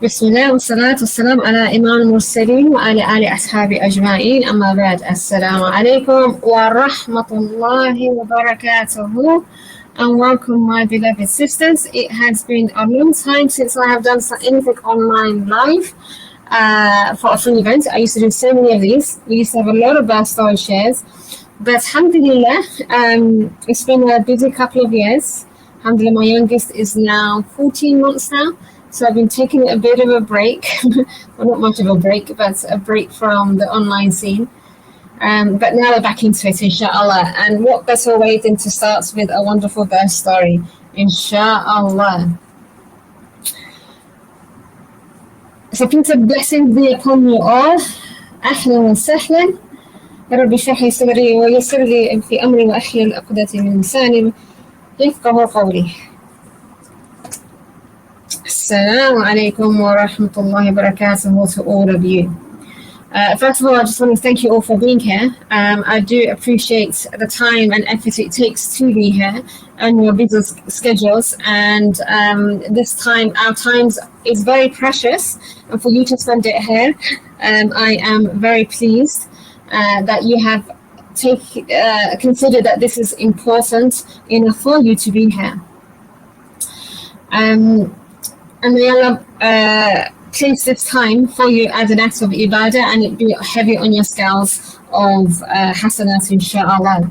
بسم الله والصلاة والسلام على إمام المرسلين وعلى آل أصحابه أجمعين أما بعد السلام عليكم ورحمة الله وبركاته and welcome my beloved sisters. It has been a long time since I have done anything online live for a free event. I used to do so many of these. We used to have a lot of birth story shares, but Alhamdulillah, it's been a busy couple of years. Alhamdulillah, my youngest is now 14 months now. So I've been taking a bit of a break, well, not much of a break, but a break from the online scene. But now we're back into it, inshallah. And what better way than to start with a wonderful birth story, inshallah. So peace and blessings be upon you all. أهلا وسهلا. رب اشرح لي صدري ويسر لي في أمري وأحلل عقدة من لساني يفقهوا قولي. Assalamu alaikum wa rahmatullahi wa barakatuh to all of you. First of all, I just want to thank you all for being here. I do appreciate the time and effort it takes to be here and your busy schedules. And this time, our times is very precious. And for you to spend it here, I am very pleased that you have considered that this is important enough for you to be here. And may Allah place this time for you as an act of ibadah and it be heavy on your scales of hasanat, inshallah.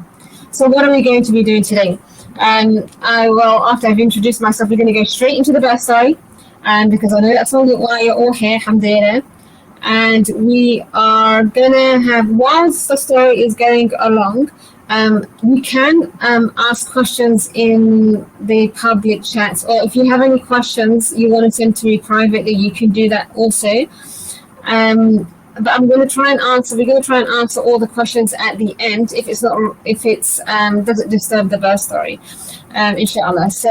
So what are we going to be doing today? I will, after I've introduced myself, we're going to go straight into the birth story, because I know that's all why you're all here, alhamdulillah. And we are going to have, whilst the story is going along, you can ask questions in the public chat, or if you have any questions you want to send to me privately, you can do that also. But we're going to try and answer all the questions at the end if it's doesn't disturb the birth story, inshallah. So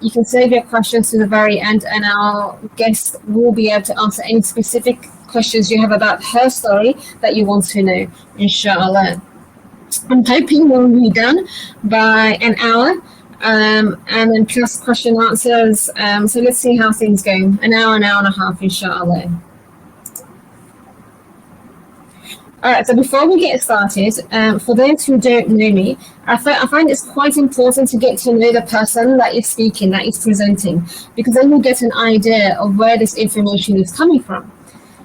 you can save your questions to the very end, and our guest will be able to answer any specific questions you have about her story that you want to know, inshallah. I'm hoping we'll be done by an hour, and then plus question answers. So let's see how things go. An hour and a half, inshallah. All right, so before we get started, for those who don't know me, I find it's quite important to get to know the person that is speaking, that is presenting, because then you get an idea of where this information is coming from.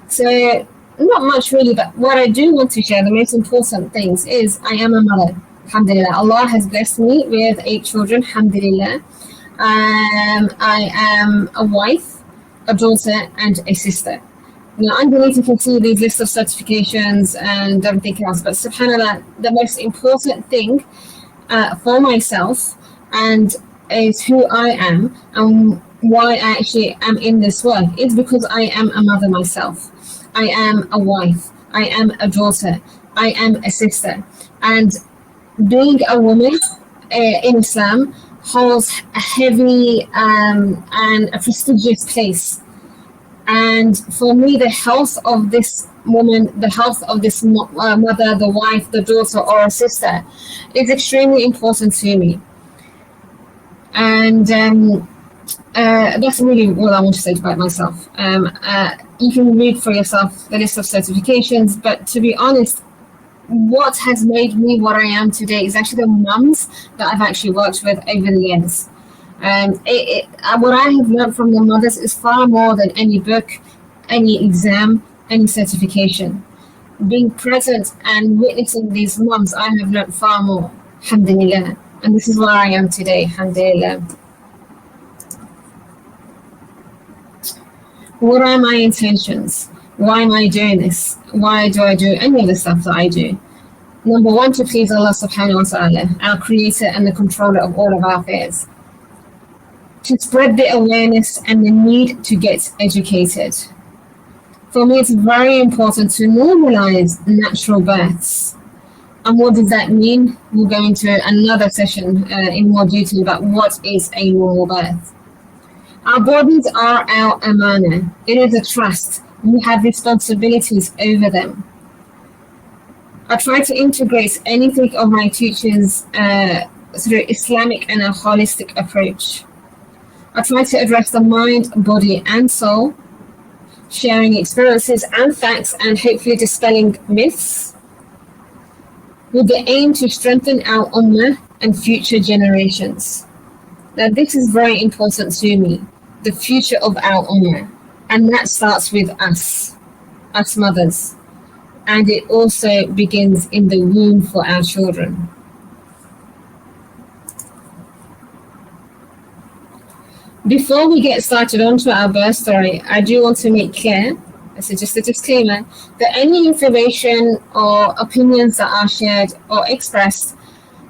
So not much really, but what I do want to share, the most important things is I am a mother, alhamdulillah. Allah has blessed me with 8 children, alhamdulillah. I am a wife, a daughter, and a sister. Now underneath you can see these lists of certifications and everything else, but subhanallah, the most important thing for myself and is who I am and why I actually am in this work is because I am a mother myself. I am a wife, I am a daughter, I am a sister. And being a woman in Islam holds a heavy and a prestigious place. And for me, the health of this woman, the health of this mother, the wife, the daughter, or a sister is extremely important to me. And that's really all I want to say about myself. You can read for yourself the list of certifications, but to be honest, what has made me what I am today is actually the mums that I've actually worked with over the years. What I have learned from the mothers is far more than any book, any exam, any certification. Being present and witnessing these mums, I have learned far more, alhamdulillah. And this is where I am today, alhamdulillah. What are my intentions? Why am I doing this? Why do I do any of the stuff that I do? Number one, to please Allah subhanahu wa ta'ala, our creator and the controller of all of our affairs. To spread the awareness and the need to get educated. For me, it's very important to normalize natural births. And what does that mean? We'll go into another session in more detail about what is a normal birth. Our bodies are our amana. It is a trust. We have responsibilities over them. I try to integrate anything of my teachings through Islamic and a holistic approach. I try to address the mind, body, and soul sharing experiences and facts, and hopefully dispelling myths with the aim to strengthen our ummah and future generations. Now, this is very important to me, the future of our ummah. And that starts with us mothers. And it also begins in the womb for our children. Before we get started onto our birth story, I do want to make clear, so just a disclaimer, that any information or opinions that are shared or expressed,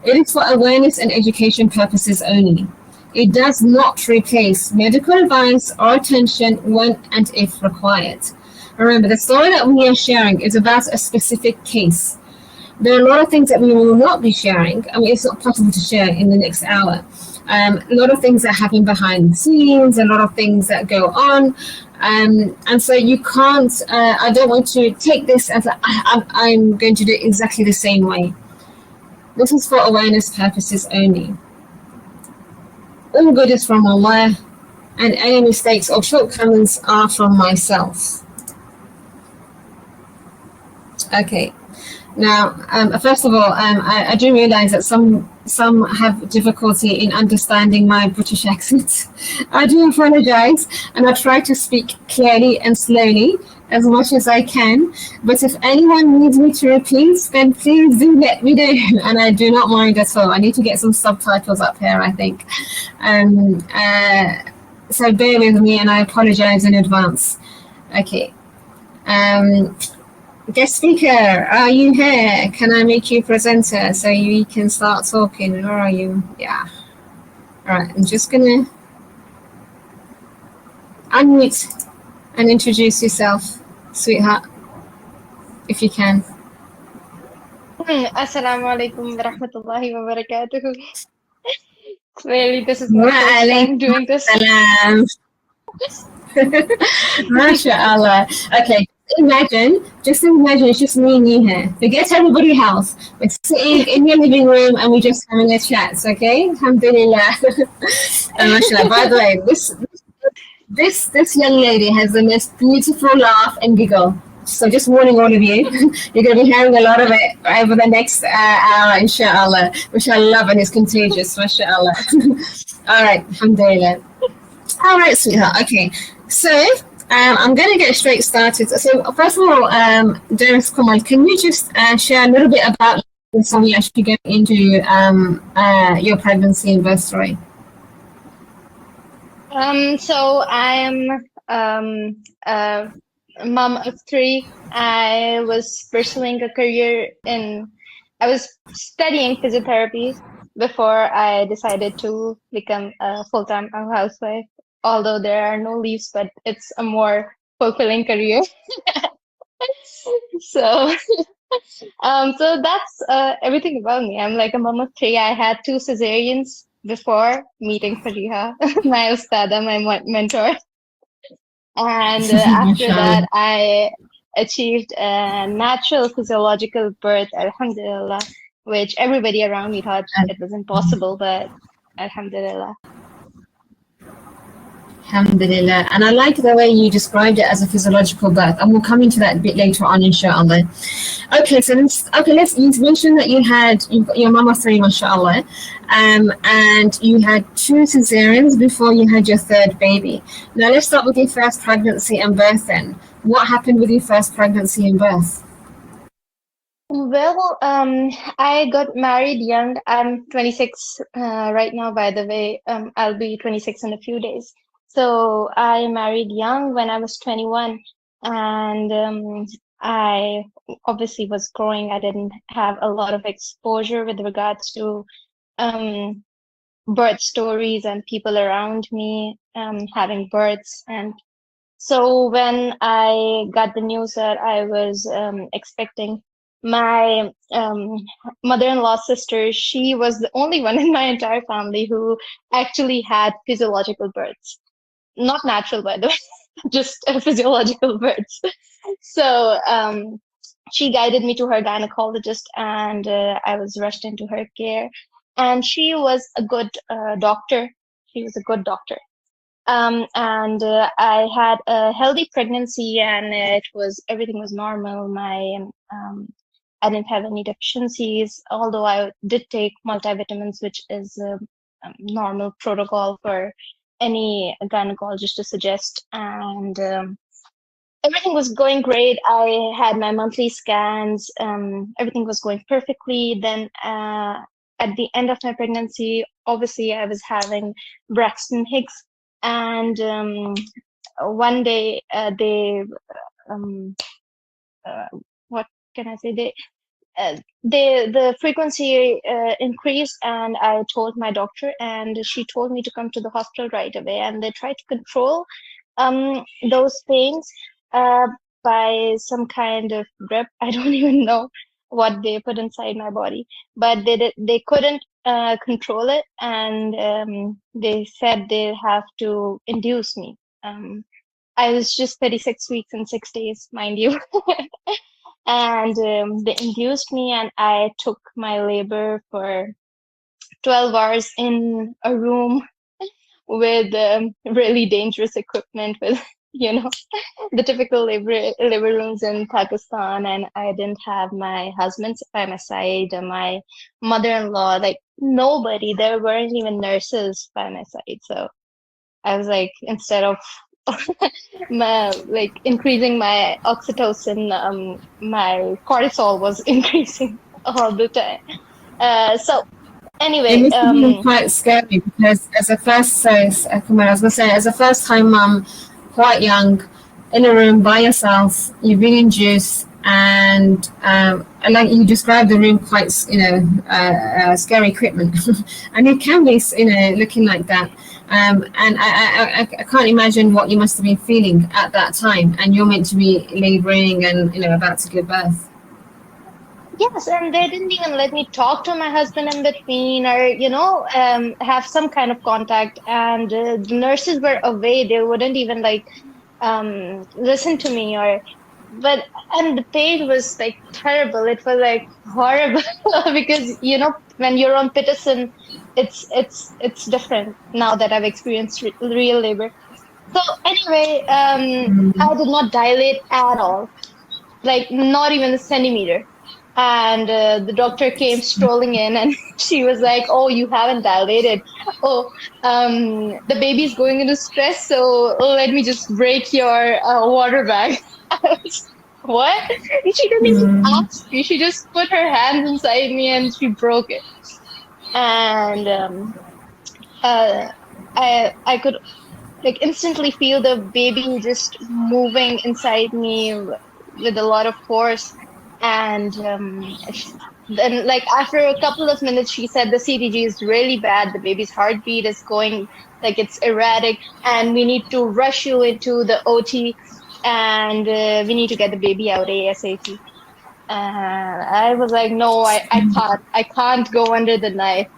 it is for awareness and education purposes only. It does not replace medical advice or attention when and if required. Remember, the story that we are sharing is about a specific case. There are a lot of things that we will not be sharing. I mean, it's not possible to share in the next hour. A lot of things that happen behind the scenes, a lot of things that go on. And so you can't, I don't want to take this as I'm going to do it exactly the same way. This is for awareness purposes only. All good is from Allah, and any mistakes or shortcomings are from myself. Okay. Now, first of all, I do realize that some have difficulty in understanding my British accent. I do apologize, and I try to speak clearly and slowly as much as I can. But if anyone needs me to repeat, then please do let me know, and I do not mind at all. I need to get some subtitles up here, I think. So bear with me, and I apologize in advance. Okay. Guest speaker, are you here? Can I make you presenter so you can start talking? Where are you? Yeah. All right, I'm just gonna unmute and introduce yourself, sweetheart, if you can. Assalamu alaikum wa rahmatullahi wa barakatuh. Clearly, this is my first time doing this. MashaAllah. Okay. Just imagine it's just me and you here. Forget everybody else. We're sitting in your living room and we're just having a chat, okay? Alhamdulillah. MashaAllah. By the way, this young lady has the most beautiful laugh and giggle. So just warning all of you, you're going to be hearing a lot of it over the next hour, inshallah, which I love and it's contagious, mashallah. All right, alhamdulillah. All right, sweetheart. Okay, so I'm going to get straight started. So first of all, Darius Kamal, can you just share a little bit about so we actually get into your pregnancy and birth story? So I am a mom of 3. I was pursuing a career I was studying physiotherapy before I decided to become a full-time housewife. Although there are no leaves, but it's a more fulfilling career. So that's everything about me. I'm like a mom of 3. I had 2 cesareans before meeting Fariha, my ustada, my mentor. And after that, I achieved a natural physiological birth, alhamdulillah, which everybody around me thought it was impossible, but alhamdulillah. Alhamdulillah. And I like the way you described it as a physiological birth, and we'll come into that a bit later on, inshallah. Okay, so you mentioned that you got your mama 3, mashallah, and you had 2 cesareans before you had your 3rd baby. Now let's start with your first pregnancy and birth then. What happened with your first pregnancy and birth? Well, I got married young. I'm 26 right now, by the way. I'll be 26 in a few days. So I married young when I was 21, and I obviously was growing. I didn't have a lot of exposure with regards to birth stories and people around me having births. And so when I got the news that I was expecting, my mother-in-law's sister, she was the only one in my entire family who actually had physiological births. Not natural, by the way, just physiological births. So she guided me to her gynecologist, and I was rushed into her care. And she was a good doctor. She was a good doctor. And I had a healthy pregnancy, and everything was normal. I didn't have any deficiencies, although I did take multivitamins, which is a normal protocol for any gynecologist to suggest. And everything was going great. I had my monthly scans. Everything was going perfectly. Then at the end of my pregnancy, obviously I was having Braxton Hicks, and one day um, uh, what can I say? The frequency increased, and I told my doctor, and she told me to come to the hospital right away. And they tried to control those pains uh, by some kind of drip. I don't even know what they put inside my body, but they couldn't control it, and they said they have to induce me. I was just 36 weeks and 6 days, mind you. And they induced me, and I took my labor for 12 hours in a room with really dangerous equipment, with the typical labor rooms in Pakistan. And I didn't have my husband by my side, and my mother-in-law, like nobody. There weren't even nurses by my side. So I was like, instead of increasing my oxytocin, my cortisol was increasing all the time. So It anyway, must have been quite scary because as a first, come on, I was gonna say, as a first-time mum, quite young, in a room by yourself, you've been induced, and like you described the room, quite, scary equipment, and it can be, looking like that. And I can't imagine what you must have been feeling at that time, and you're meant to be laboring and about to give birth. yes, and they didn't even let me talk to my husband in between, or have some kind of contact. And the nurses were away; they wouldn't even listen to me, or but and the pain was like terrible. It was like horrible because when you're on pitocin, it's different now that I've experienced real labor. So anyway, I did not dilate at all, like not even a centimeter. And the doctor came strolling in, and she was like, "Oh, you haven't dilated. Oh, the baby's going into stress, so let me just break your water bag." I was, what? And she didn't even ask me. She just put her hands inside me and she broke it. And uh, I could like instantly feel the baby just moving inside me with a lot of force. And then, like, after a couple of minutes, she said the CTG is really bad. The baby's heartbeat is going like it's erratic, and we need to rush you into the OT, and we need to get the baby out ASAP. And I was like, no, I can't go under the knife.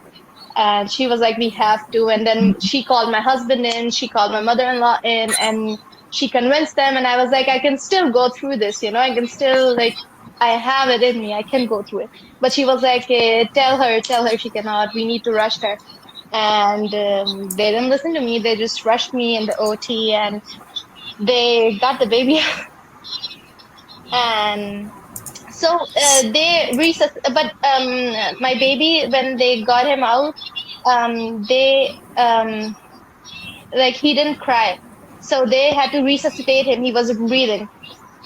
And she was like, we have to. And then she called my husband in, she called my mother-in-law in, and she convinced them. And I was like, I can still go through this, I can still, like, I have it in me, I can go through it. But she was like, tell her she cannot, we need to rush her. And they didn't listen to me, they just rushed me in the OT, and they got the baby. And so they but my baby, when they got him out, they like he didn't cry, so they had to resuscitate him. He wasn't breathing,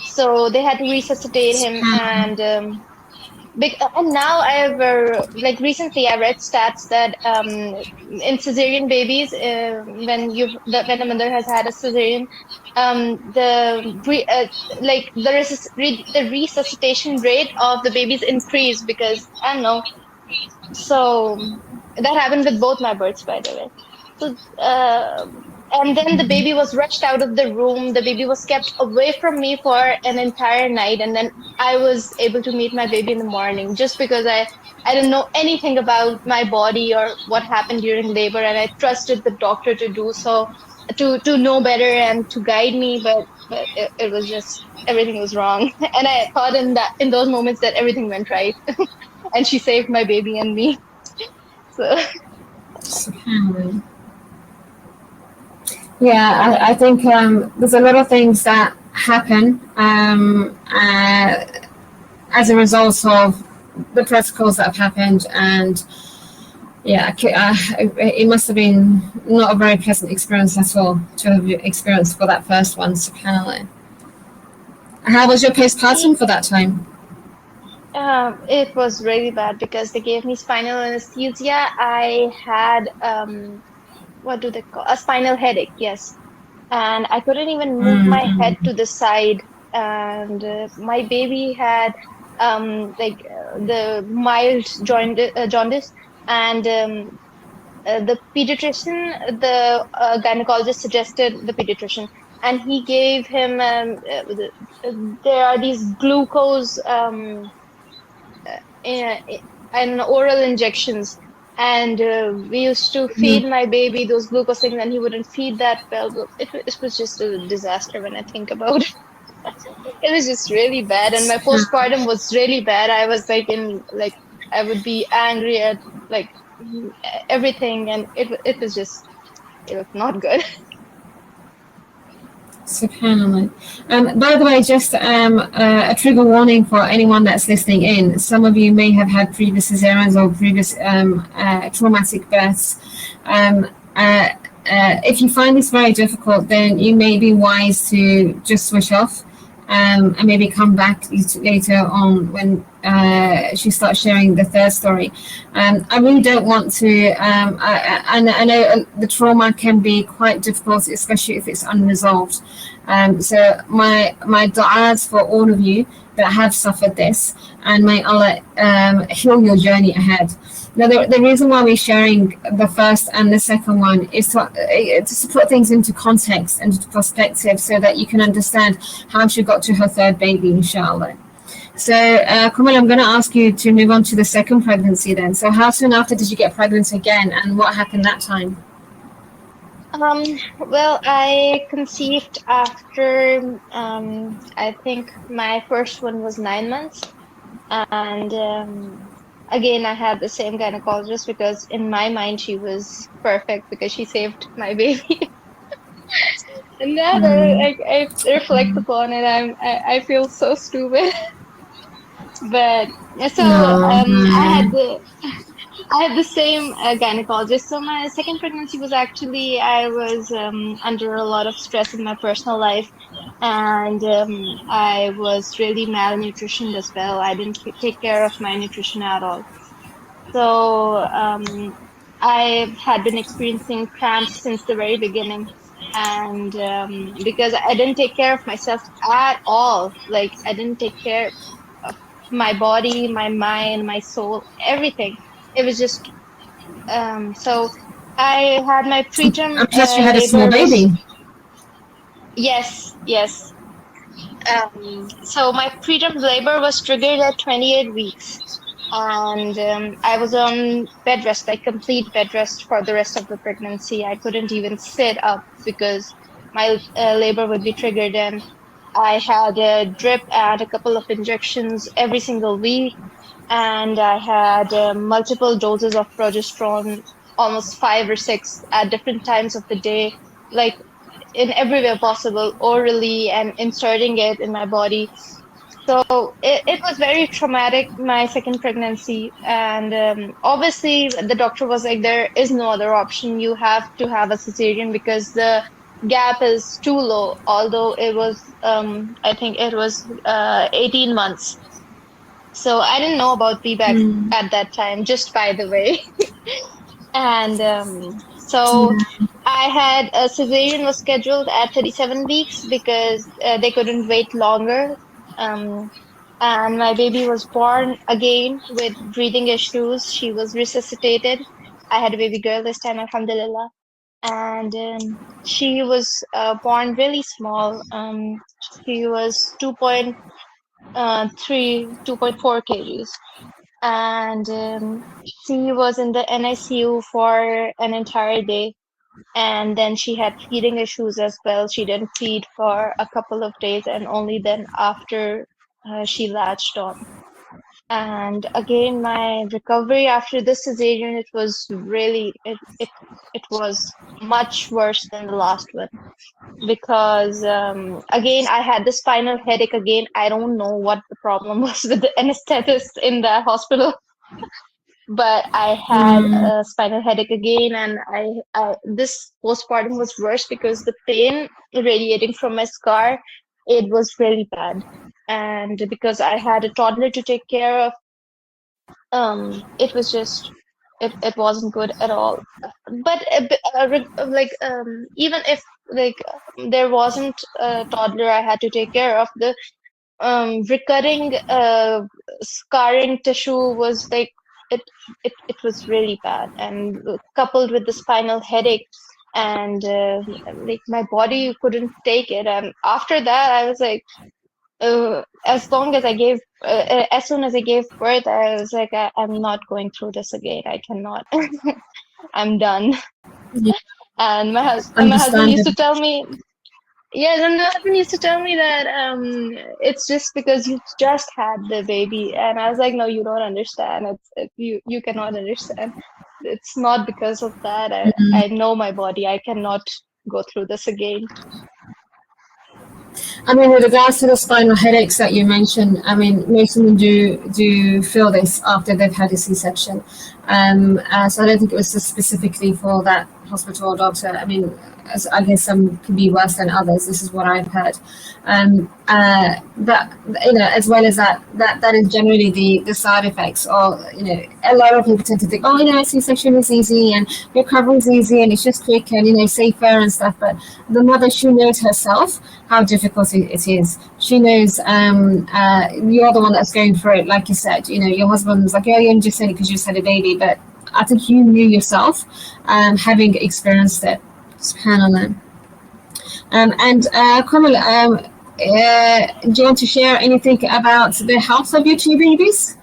so they had to resuscitate him. And and now I've like recently I read stats that in cesarean babies, when a mother has had a cesarean, the resuscitation rate of the babies increase, because I don't know. So that happened with both my births, by the way. So, and then the baby was rushed out of the room. The baby was kept away from me for an entire night. And then I was able to meet my baby in the morning, just because I didn't know anything about my body or what happened during labor. And I trusted the doctor to do so, to know better and to guide me. But it was just, everything was wrong. And I thought in those moments that everything went right. And she saved my baby and me. So Yeah, I think there's a lot of things that happen as a result of the protocols that have happened, and yeah, it must have been not a very pleasant experience at all to have experienced for that first one. Subhanallah. How was your postpartum for that time? It was really bad because they gave me spinal anesthesia. I had what do they call a spinal headache? Yes, and I couldn't even move my head to the side. And my baby had the mild jaundice, and the pediatrician, the gynecologist suggested the pediatrician, and he gave him there are these glucose in, and oral injections. And we used to feed my baby those glucose things, and he wouldn't feed that well. It was just a disaster when I think about it. It was just really bad, and my postpartum was really bad. I was like I would be angry at like everything, and it was not good. Subhanallah. By the way, just a trigger warning for anyone that's listening in. Some of you may have had previous cesareans or previous traumatic births. Um, uh, if you find this very difficult, then you may be wise to just switch off and maybe come back later on when she starts sharing the third story. I really don't want to. I know the trauma can be quite difficult, especially if it's unresolved. So my du'as for all of you that have suffered this, and may Allah heal your journey ahead. Now, the reason why we're sharing the first and the second one is to put things into context and into perspective so that you can understand how she got to her third baby, inshallah. So, Kumal, I'm going to ask you to move on to the second pregnancy then. So, how soon after did you get pregnant again, and what happened that time? Well, I conceived after I think my first one was 9 months, and again I had the same gynecologist because in my mind she was perfect because she saved my baby. And now that I reflect upon it, I feel so stupid. But so No. I had the same gynecologist. So my second pregnancy was actually I was under a lot of stress in my personal life, and I was really malnutritioned as well. I didn't take care of my nutrition at all. So I had been experiencing cramps since the very beginning. And because I didn't take care of myself at all, like I didn't take care of my body, my mind, my soul, everything. It was just so I had my preterm And plus, you had a small labor was baby. yes, yes. So my preterm labor was triggered at 28 weeks, and I was on bed rest, like complete bed rest for the rest of the pregnancy. I couldn't even sit up because my labor would be triggered, and I had a drip and a couple of injections every single week, and I had multiple doses of progesterone, almost five or six at different times of the day, like in every way possible, orally and inserting it in my body. So it was very traumatic, my second pregnancy. And obviously, the doctor was like, there is no other option. You have to have a cesarean because the gap is too low, although it was, I think it was 18 months. So I didn't know about VBAC at that time, just by the way. And so I had a cesarean was scheduled at 37 weeks because they couldn't wait longer. Um, and my baby was born again with breathing issues. She was resuscitated. I had a baby girl this time, Alhamdulillah. And she was born really small. She was 2.4 kgs. And she was in the NICU for an entire day. And then she had feeding issues as well. She didn't feed for a couple of days, and only then after she latched on. And again, my recovery after this cesarean, it was really, it was much worse than the last one because again, I had the spinal headache again. I don't know what the problem was with the anesthetist in the hospital, but I had Mm, a spinal headache again, and I this postpartum was worse because the pain radiating from my scar, it was really bad. And because I had a toddler to take care of, it was just it wasn't good at all. But like even if like there wasn't a toddler I had to take care of, the recurring scarring tissue was like it it was really bad, and coupled with the spinal headache, and like my body couldn't take it. And after that I was like, as soon as I gave birth, I was like, I'm not going through this again. I cannot. I'm done. yeah, And my husband used to understandable. tell me, yeah, and my husband used to tell me that it's just because you just had the baby, and I was like, no, you don't understand. You cannot understand. It's not because of that. I know my body. I cannot go through this again. I mean, with regards to the spinal headaches that you mentioned, I mean, most women do feel this after they've had a C-section. So I don't think it was just specifically for that hospital or doctor. I mean, I guess some can be worse than others. This is what I've heard. But as well as that is generally the side effects. Or a lot of people tend to think, oh, C-section is easy and recovery is easy and it's just quick and safer and stuff. But the mother, she knows herself how difficult it is. She knows you're the one that's going through it. Like you said, your husband's like, oh, you only just said it because you just had a baby, but I think you knew yourself, having experienced it. SubhanAllah. And Kamal, do you want to share anything about the health of your two babies?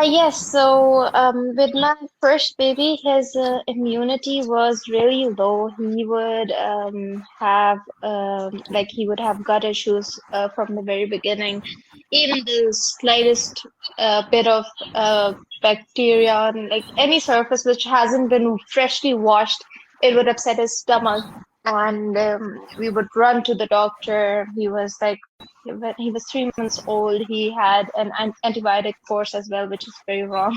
Yes, so with my first baby, his immunity was really low. He would have like he would have gut issues from the very beginning. Even the slightest bit of bacteria on like any surface which hasn't been freshly washed, it would upset his stomach. And we would run to the doctor. He was like when he was 3 months old, he had an antibiotic course as well, which is very wrong.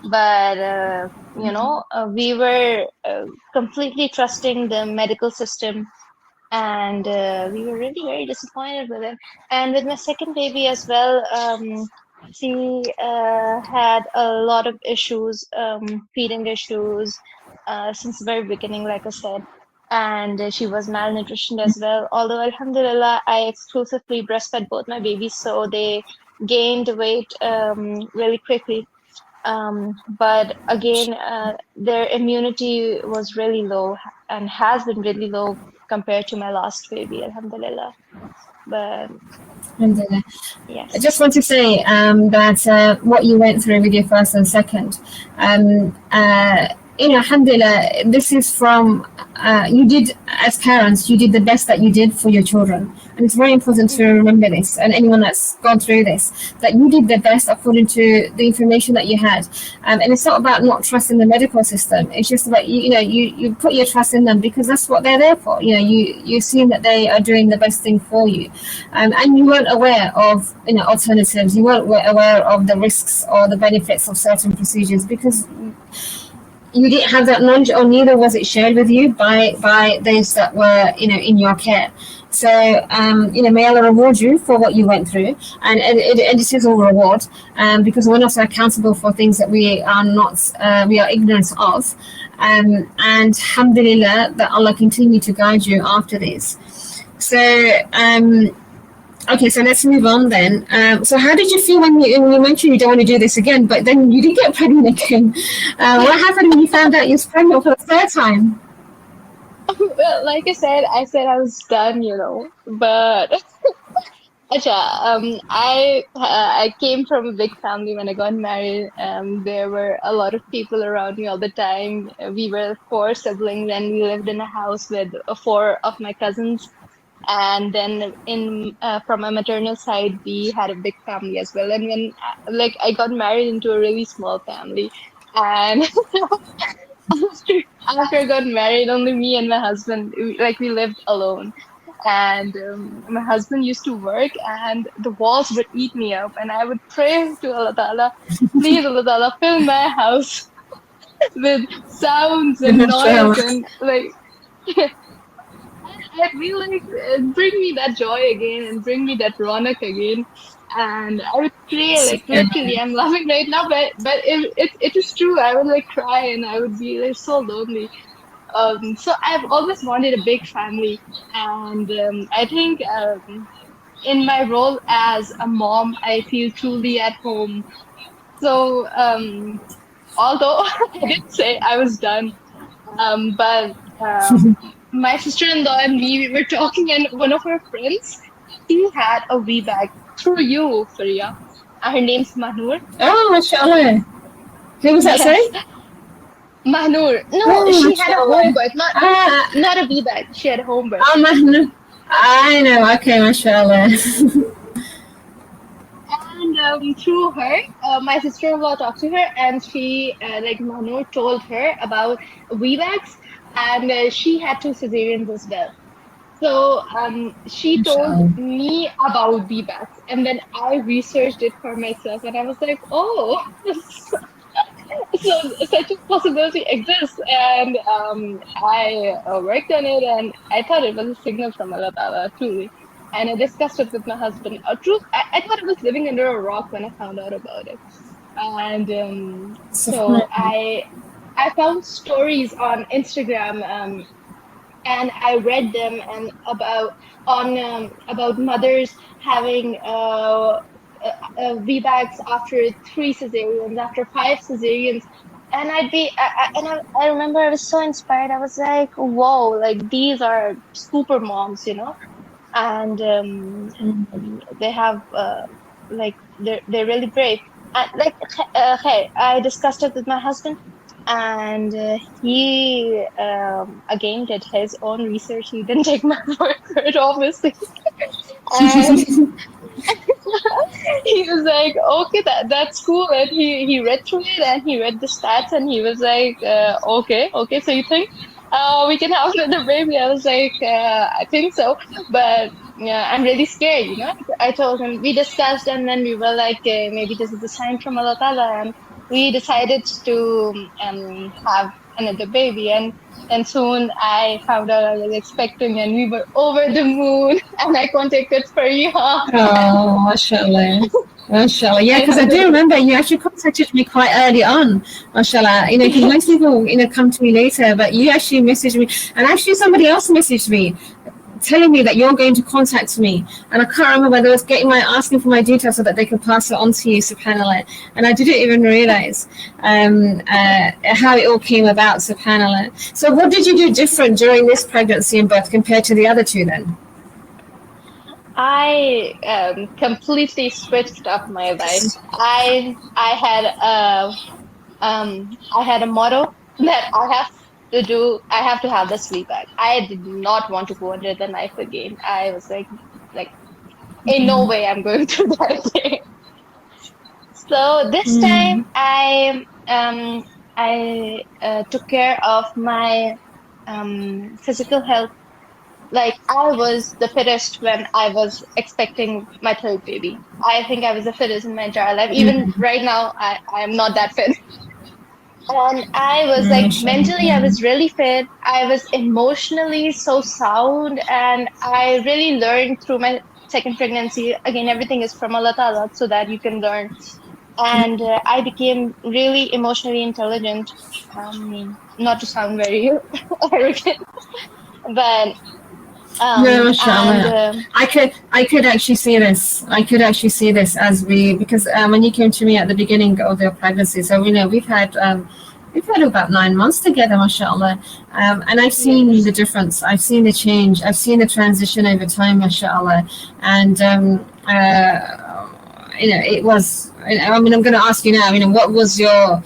But we were completely trusting the medical system, and we were really very disappointed with it. And with my second baby as well, she had a lot of issues, feeding issues, since the very beginning, like I said. And she was malnutritioned as well. Although, Alhamdulillah, I exclusively breastfed both my babies, so they gained weight really quickly. But again, their immunity was really low and has been really low compared to my last baby, Alhamdulillah. But Alhamdulillah. I yes. just want to say that what you went through with your first and second, alhamdulillah, this is from, you did, as parents, you did the best that you did for your children. And it's very important to Mhm. remember this, and anyone that's gone through this, that you did the best according to the information that you had. And it's not about not trusting the medical system. It's just about, you put your trust in them because that's what they're there for. You assume that they are doing the best thing for you. And you weren't aware of alternatives. You weren't aware of the risks or the benefits of certain procedures because you didn't have that knowledge, or neither was it shared with you by those that were in your care. So may Allah reward you for what you went through, and this is all reward, because we're not accountable for things that we are ignorant of, and alhamdulillah that Allah continue to guide you after this. So okay, so let's move on then. So how did you feel when you mentioned you don't want to do this again, but then you did get pregnant again? What happened when you found out you was pregnant for the third time? Well, like I said I was done, But Acha, I came from a big family when I got married. There were a lot of people around me all the time. We were four siblings, and we lived in a house with four of my cousins. And then from a maternal side, we had a big family as well. And when I got married into a really small family, and after I got married, only me and my husband, we lived alone. And my husband used to work, and the walls would eat me up. And I would pray to Allah Ta'ala, please, Allah Ta'ala, fill my house with sounds and noise, Mashallah. and I feel bring me that joy again and bring me that ronak again. And I would pray literally. I'm laughing right now, but it is true. I would cry and I would be so lonely. So I've always wanted a big family, and I think in my role as a mom, I feel truly at home. So although I did say I was done, but my sister-in-law and me, we were talking, and one of her friends, she had a VBAC through you, Faria. Her name's Mahnur. Oh, mashallah. Who was that, Yes, sorry? Mahnur. No, Oh, she had a mashallah. home birth, not a VBAC. She had a home birth. Oh, Mahna. I know. Okay, mashallah. And through her, my sister-in-law talked to her, and she, Mahnur, told her about VBACs, and she had 2 cesareans as well. So she told Mashallah. me about VBACs, and then I researched it for myself, and I was like, oh, so such a possibility exists. And I worked on it, and I thought it was a signal from Allah Ta'ala, truly. And I discussed it with my husband. Truth, I thought I was living under a rock when I found out about it. And so I found stories on Instagram, and I read them and about mothers having VBACs after 3 cesareans, after 5 cesareans. And I remember I was so inspired. I was like, whoa, these are super moms, and they have they're really brave. And hey, I discussed it with my husband, and he again did his own research. He didn't take my word for it, obviously. And he was like, okay, that's cool. And he read through it, and he read the stats, and he was like, okay, so you think we can have another baby? I was like, I think so, but yeah, I'm really scared, I told him. We discussed, and then we were like, maybe this is a sign from Allah Ta'ala, and we decided to have another baby. And soon I found out I was expecting, and we were over the moon, and I contacted Faria. Oh, mashallah. Mashallah. Yeah, because I do remember you actually contacted me quite early on. Mashallah. Because most people, come to me later, but you actually messaged me, and actually somebody else messaged me telling me that you're going to contact me, and I can't remember whether it was asking for my details so that they could pass it on to you, subhanallah. And I didn't even realize how it all came about, subhanallah. So what did you do different during this pregnancy and birth compared to the other two then? I completely switched up my life. I had a motto that I have to have the sleep bag. I did not want to go under the knife again. I was like, in no way I'm going through that again. So this time I took care of my physical health. I was the fittest when I was expecting my third baby. I think I was the fittest in my entire life. Even right now, I am not that fit. And I was mentally, I was really fit. I was emotionally so sound, and I really learned through my second pregnancy. Again, everything is from Allah Ta'ala, so that you can learn. And I became really emotionally intelligent. Not to sound very arrogant, but No, mashallah. I could actually see this. I could actually see this because when you came to me at the beginning of your pregnancy, so we've had about 9 months together, mashallah, and I've seen the difference. I've seen the change. I've seen the transition over time, mashallah, and it was. I'm going to ask you now. What was your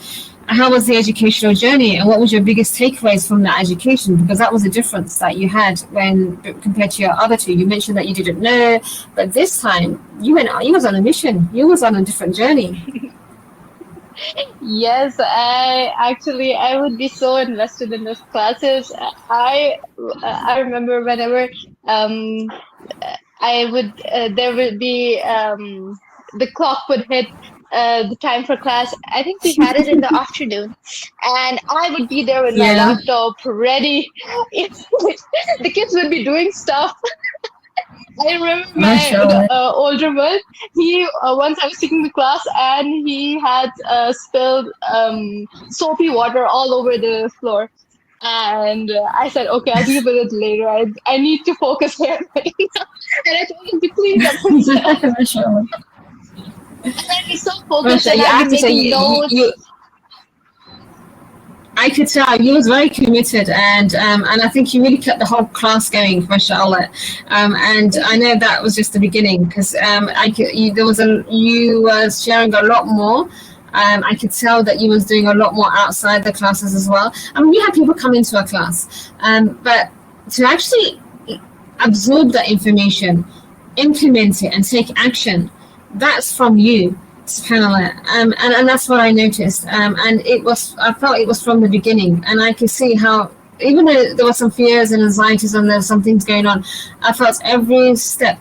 how was the educational journey, and what was your biggest takeaways from that education? Because that was a difference that you had when compared to your other two. You mentioned that you didn't know, but this time you was on a mission. You was on a different journey. Yes, I would be so invested in those classes. I remember whenever I would there would be the clock would hit the time for class. I think we had it in the afternoon, and I would be there with my Yeah. laptop ready. The kids would be doing stuff. I remember my Mashallah. older one. He once I was taking the class and he had spilled soapy water all over the floor. And I said, "Okay, I'll deal with it later. I need to focus here right now." And I told him to please don't stop. Mashallah. And I'd be so focused Mashallah. and Yeah, I I'd have be to say, making notes. I could tell you was very committed, and I think you really kept the whole class going, mashallah. And I know that was just the beginning, because you was sharing a lot more. I could tell that you was doing a lot more outside the classes as well. I mean, we had people come into our class, but to actually absorb that information, implement it, and take action, that's from you. SubhanAllah. And that's what I noticed. And I felt it was from the beginning. And I could see how, even though there were some fears and anxieties and there were some things going on, I felt every step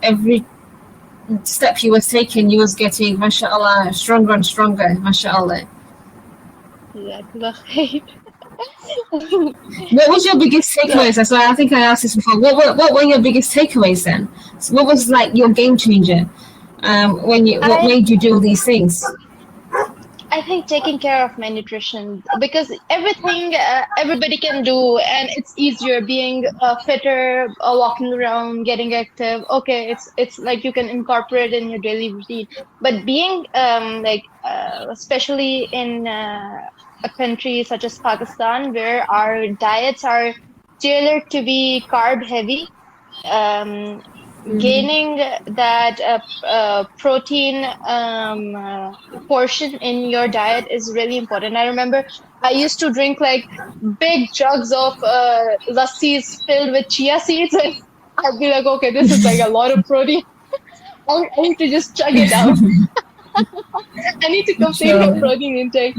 you was taking, you was getting, mashallah, stronger and stronger, mashallah. Yeah. What was your biggest takeaways? So I think I asked this before. What were your biggest takeaways then? So what was like your game changer? What made you do all these things? I think taking care of my nutrition, because everything everybody can do, and it's easier being fitter, walking around, getting active. Okay, it's like you can incorporate in your daily routine. But being especially in a country such as Pakistan, where our diets are tailored to be carb heavy, gaining that protein portion in your diet is really important. I remember I used to drink like big jugs of lassis filled with chia seeds, and I'd be like, okay, this is like a lot of protein. I need to just chug it down. I need to complete my protein intake.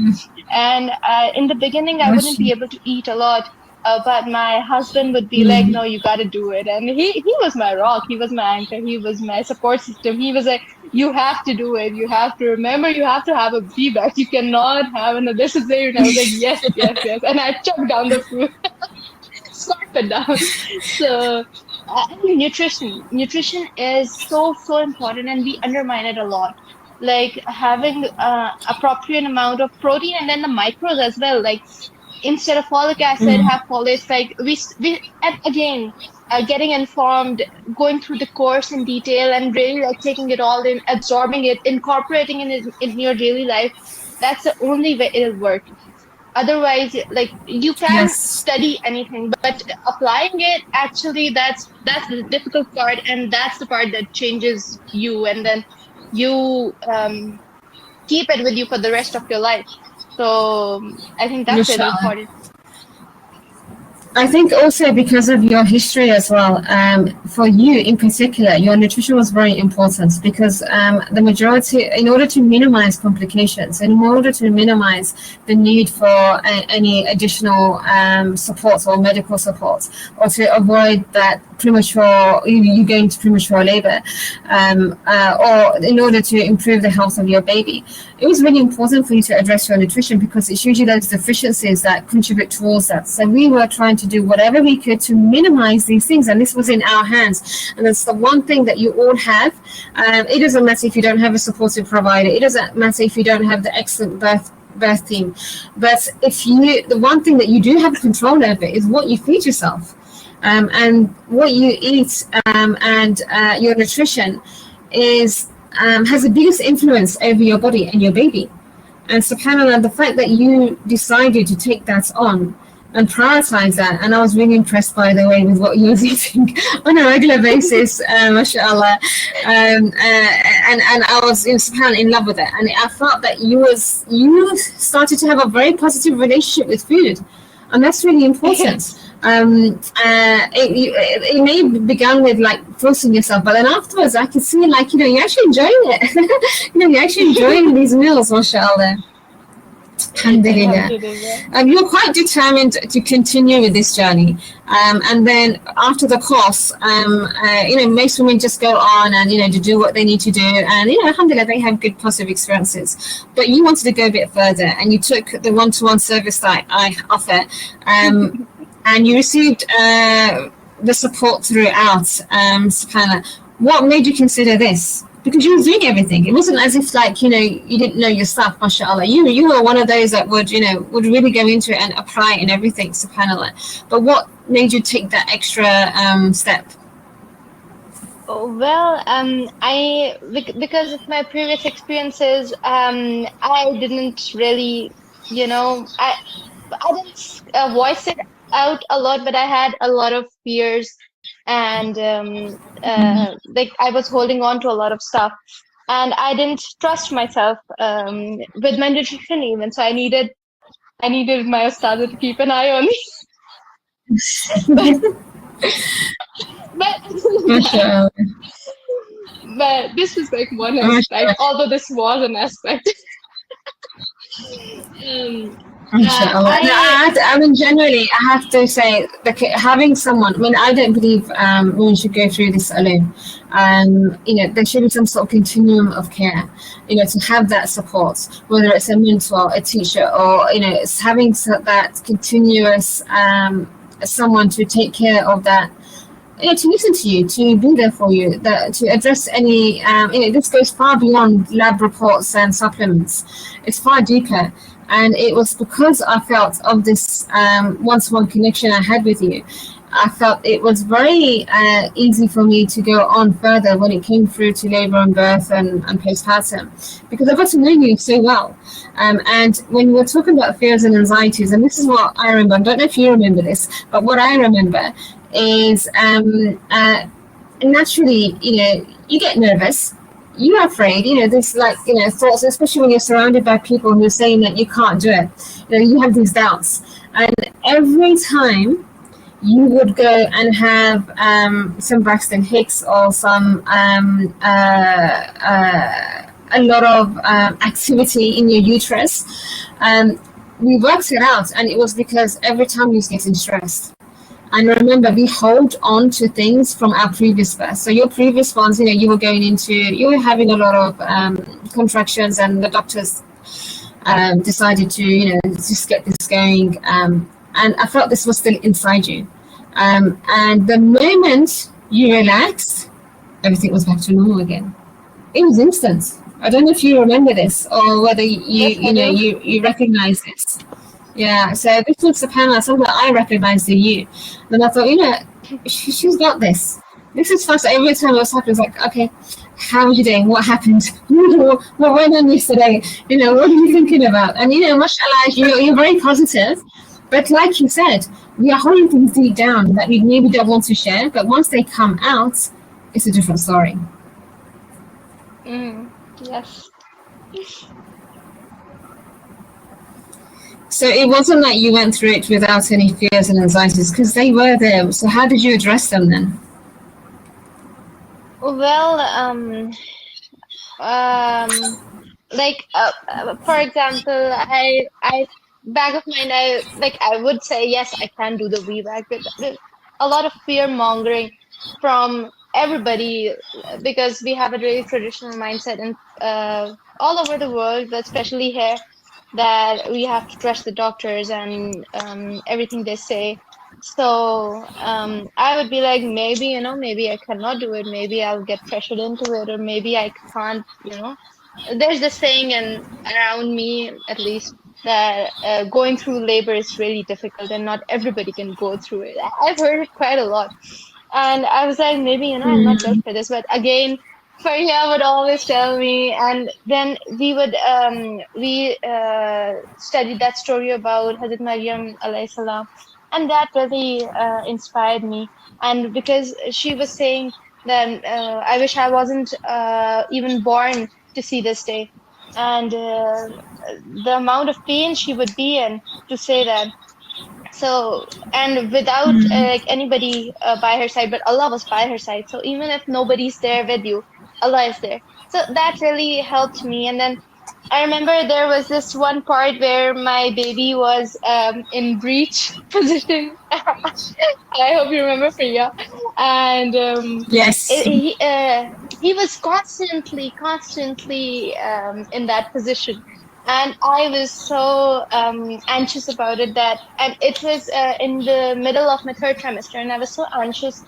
And in the beginning, I wouldn't be able to eat a lot. But my husband would be like, "No, you got to do it." And he was my rock. He was my anchor. He was my support system. He was like, "You have to do it. You have to remember. You have to have a feedback. You cannot have another cesarean." I was like, "Yes, yes, yes." And I chucked down the food, scarf it down. So I think nutrition is so important, and we undermine it a lot. Like having appropriate amount of protein, and then the micros as well. Like instead of folic acid, have folates. Like we and again, getting informed, going through the course in detail, and really like taking it all in, absorbing it, incorporating it in your daily life. That's the only way it'll work. Otherwise, like you can study anything, but applying it, actually, that's the difficult part, and that's the part that changes you, and then you keep it with you for the rest of your life. So I think that's really important. I think also because of your history as well, for you in particular, your nutrition was very important because the majority, in order to minimize complications, in order to minimize the need for any additional support or medical support, or to avoid that you going to premature labor, or in order to improve the health of your baby, it was really important for you to address your nutrition because it's usually those deficiencies that contribute towards that. So we were trying to do whatever we could to minimize these things, and this was in our hands. And that's the one thing that you all have. It doesn't matter if you don't have a supportive provider. It doesn't matter if you don't have the excellent birth team. But the one thing that you do have control over is what you feed yourself, and what you eat, and your nutrition has the biggest influence over your body and your baby. And subhanAllah, the fact that you decided to take that on and prioritize that. And I was really impressed, by the way, with what you was eating on a regular basis, mashallah. And I was in love with it. And I felt that you started to have a very positive relationship with food, and that's really important. It may began with like forcing yourself, but then afterwards I could see like you're actually enjoying it. You're actually enjoying these meals, mashallah. Alhamdulillah. You're quite determined to continue with this journey. And then after the course, most women just go on and, to do what they need to do. And, alhamdulillah, they have good positive experiences. But you wanted to go a bit further and you took the one-to-one service that I offer. And you received the support throughout, subhanAllah. What made you consider this? Because you were doing everything. It wasn't as if like, you didn't know your stuff, mashallah. You were one of those that would really go into it and apply it in everything, subhanAllah. But what made you take that extra step? Well, because of my previous experiences, I didn't really, I didn't voice it out a lot, but I had a lot of fears, and like I was holding on to a lot of stuff, and I didn't trust myself with my nutrition even. So I needed my ustad to keep an eye on me. But this was like one aspect, although this was an aspect. Generally, I have to say, having someone, I don't believe women should go through this alone. There should be some sort of continuum of care, to have that support, whether it's a mentor, a teacher, or, it's having that continuous someone to take care of that, to listen to you, to be there for you, to address any, this goes far beyond lab reports and supplements. It's far deeper. And it was because I felt of this one-to-one connection I had with you. I felt it was very easy for me to go on further when it came through to labor and birth and postpartum, because I got to know you so well. And when we're talking about fears and anxieties, and this is what I remember, I don't know if you remember this, but what I remember is naturally, you get nervous. You're afraid, there's thoughts, especially when you're surrounded by people who are saying that you can't do it. You have these doubts. And every time you would go and have some Braxton Hicks or some a lot of activity in your uterus, we worked it out, and it was because every time you was getting stressed. And remember, we hold on to things from our previous birth. So your previous ones, you were having a lot of contractions, and the doctors decided to, just get this going. And I felt this was still inside you. And the moment you relaxed, everything was back to normal again. It was instant. I don't know if you remember this, or whether you recognize this. Yeah, so this was subhanAllah, something that I recognized in you. And I thought, she's got this. This is fast. Every time it was happening, it's like, okay, how are you doing? What happened? What went on yesterday? What are you thinking about? And, mashallah, you're very positive. But like you said, we are holding things deep down that we maybe don't want to share. But once they come out, it's a different story. Yes. So it wasn't like you went through it without any fears and anxieties, because they were there. So how did you address them then? Well, for example, I back of mind, I would say yes, I can do the VBAC, but there's a lot of fear mongering from everybody, because we have a really traditional mindset and all over the world, but especially here, that we have to trust the doctors and everything they say. So I would be like, maybe I cannot do it. Maybe I'll get pressured into it, or maybe I can't. There's this saying, and around me at least, that going through labor is really difficult, and not everybody can go through it. I've heard it quite a lot, and I was like, maybe I'm not built for this. But again, Faria would always tell me, and then we studied that story about Hazrat Maryam alayhi salam, and that really inspired me. And because she was saying that I wish I wasn't even born to see this day, and the amount of pain she would be in to say that. So, and without like anybody by her side, but Allah was by her side. So even if nobody's there with you, Allah is there. So that really helped me. And then I remember there was this one part where my baby was in breech position. I hope you remember, Priya. And Yes. it, he uh, he was constantly in that position, and I was so anxious about it that, and it was in the middle of my third trimester, and I was so anxious.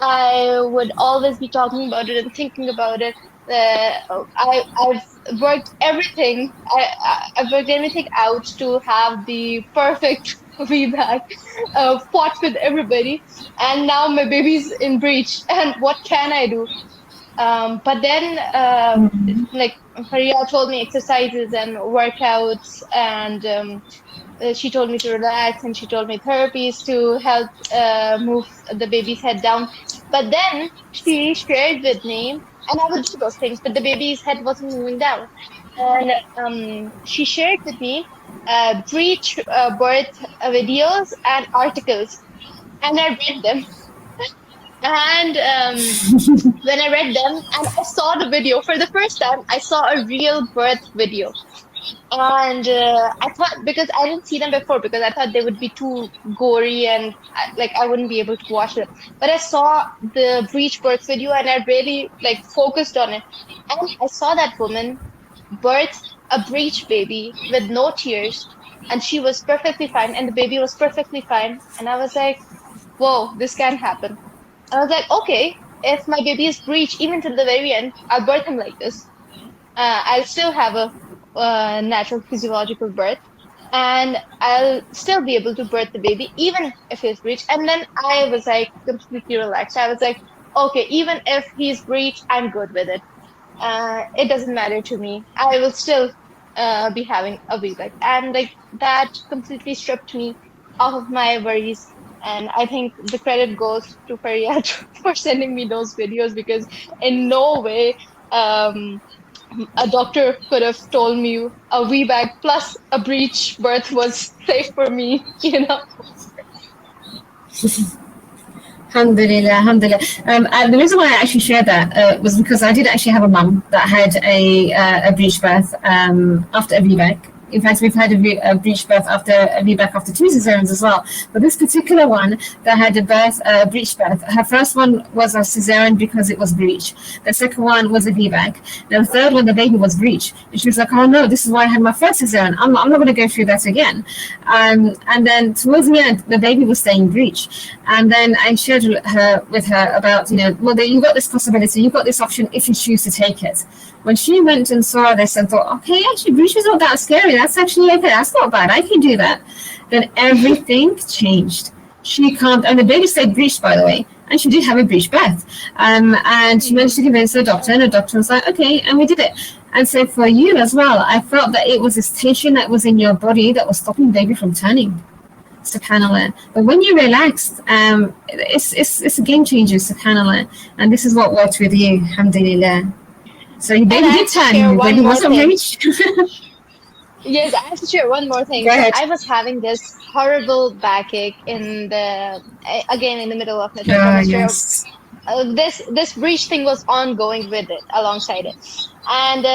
I would always be talking about it and thinking about it. I've worked everything. I've worked everything out to have the perfect feedback, fought with everybody, and now my baby's in breach. And what can I do? But then, like Faria told me exercises and workouts, and she told me to relax, and she told me therapies to help move the baby's head down. But then she shared with me, and I would do those things, but the baby's head wasn't moving down. And she shared with me breech birth videos and articles, and I read them. And when I read them and I saw the video for the first time, I saw a real birth video. And I thought, because I didn't see them before, because I thought they would be too gory and like I wouldn't be able to watch it. But I saw the breech birth video and I really like focused on it. And I saw that woman birth a breech baby with no tears, and she was perfectly fine, and the baby was perfectly fine. And I was like, whoa, this can happen. I was like, okay, if my baby is breech even till the very end, I'll birth him like this. I'll still have a natural physiological birth, and I'll still be able to birth the baby even if he's breech. And then I was like completely relaxed. I was like, okay, even if he's breech, I'm good with it. It doesn't matter to me. I will still be having a VBAC. And like that completely stripped me off of my worries. And I think the credit goes to Faryad for sending me those videos, because in no way a doctor could have told me a VBAC plus a breech birth was safe for me, you know? Alhamdulillah, alhamdulillah. The reason why I actually shared that was because I did actually have a mum that had a breech birth after a VBAC. In fact, we've had a breech birth after a VBAC after two cesareans as well. But this particular one that had a breech birth, her first one was a cesarean because it was breech. The second one was a VBAC. The third one, the baby was breech. And she was like, oh no, this is why I had my first cesarean. I'm not going to go through that again. And then towards the end, the baby was staying breech. And then I shared with her about, well, you've got this possibility, you've got this option if you choose to take it. When she went and saw this and thought, okay, actually, breech is not that scary. That's actually okay. That's not bad. I can do that. Then everything changed. She can't, and the baby stayed breech, by the way, and she did have a breech birth. And she managed to convince the doctor, and the doctor was like, okay, and we did it. And so for you as well, I felt that it was this tension that was in your body that was stopping the baby from turning. SubhanAllah. But when you relaxed, it's a game changer, SubhanAllah. And this is what worked with you, Alhamdulillah. So your baby did turn, your baby wasn't breech. Yes, I have to share one more thing. Go So ahead. I was having this horrible backache again in the middle of my third trimester. Yes. This breech thing was ongoing with it, alongside it. And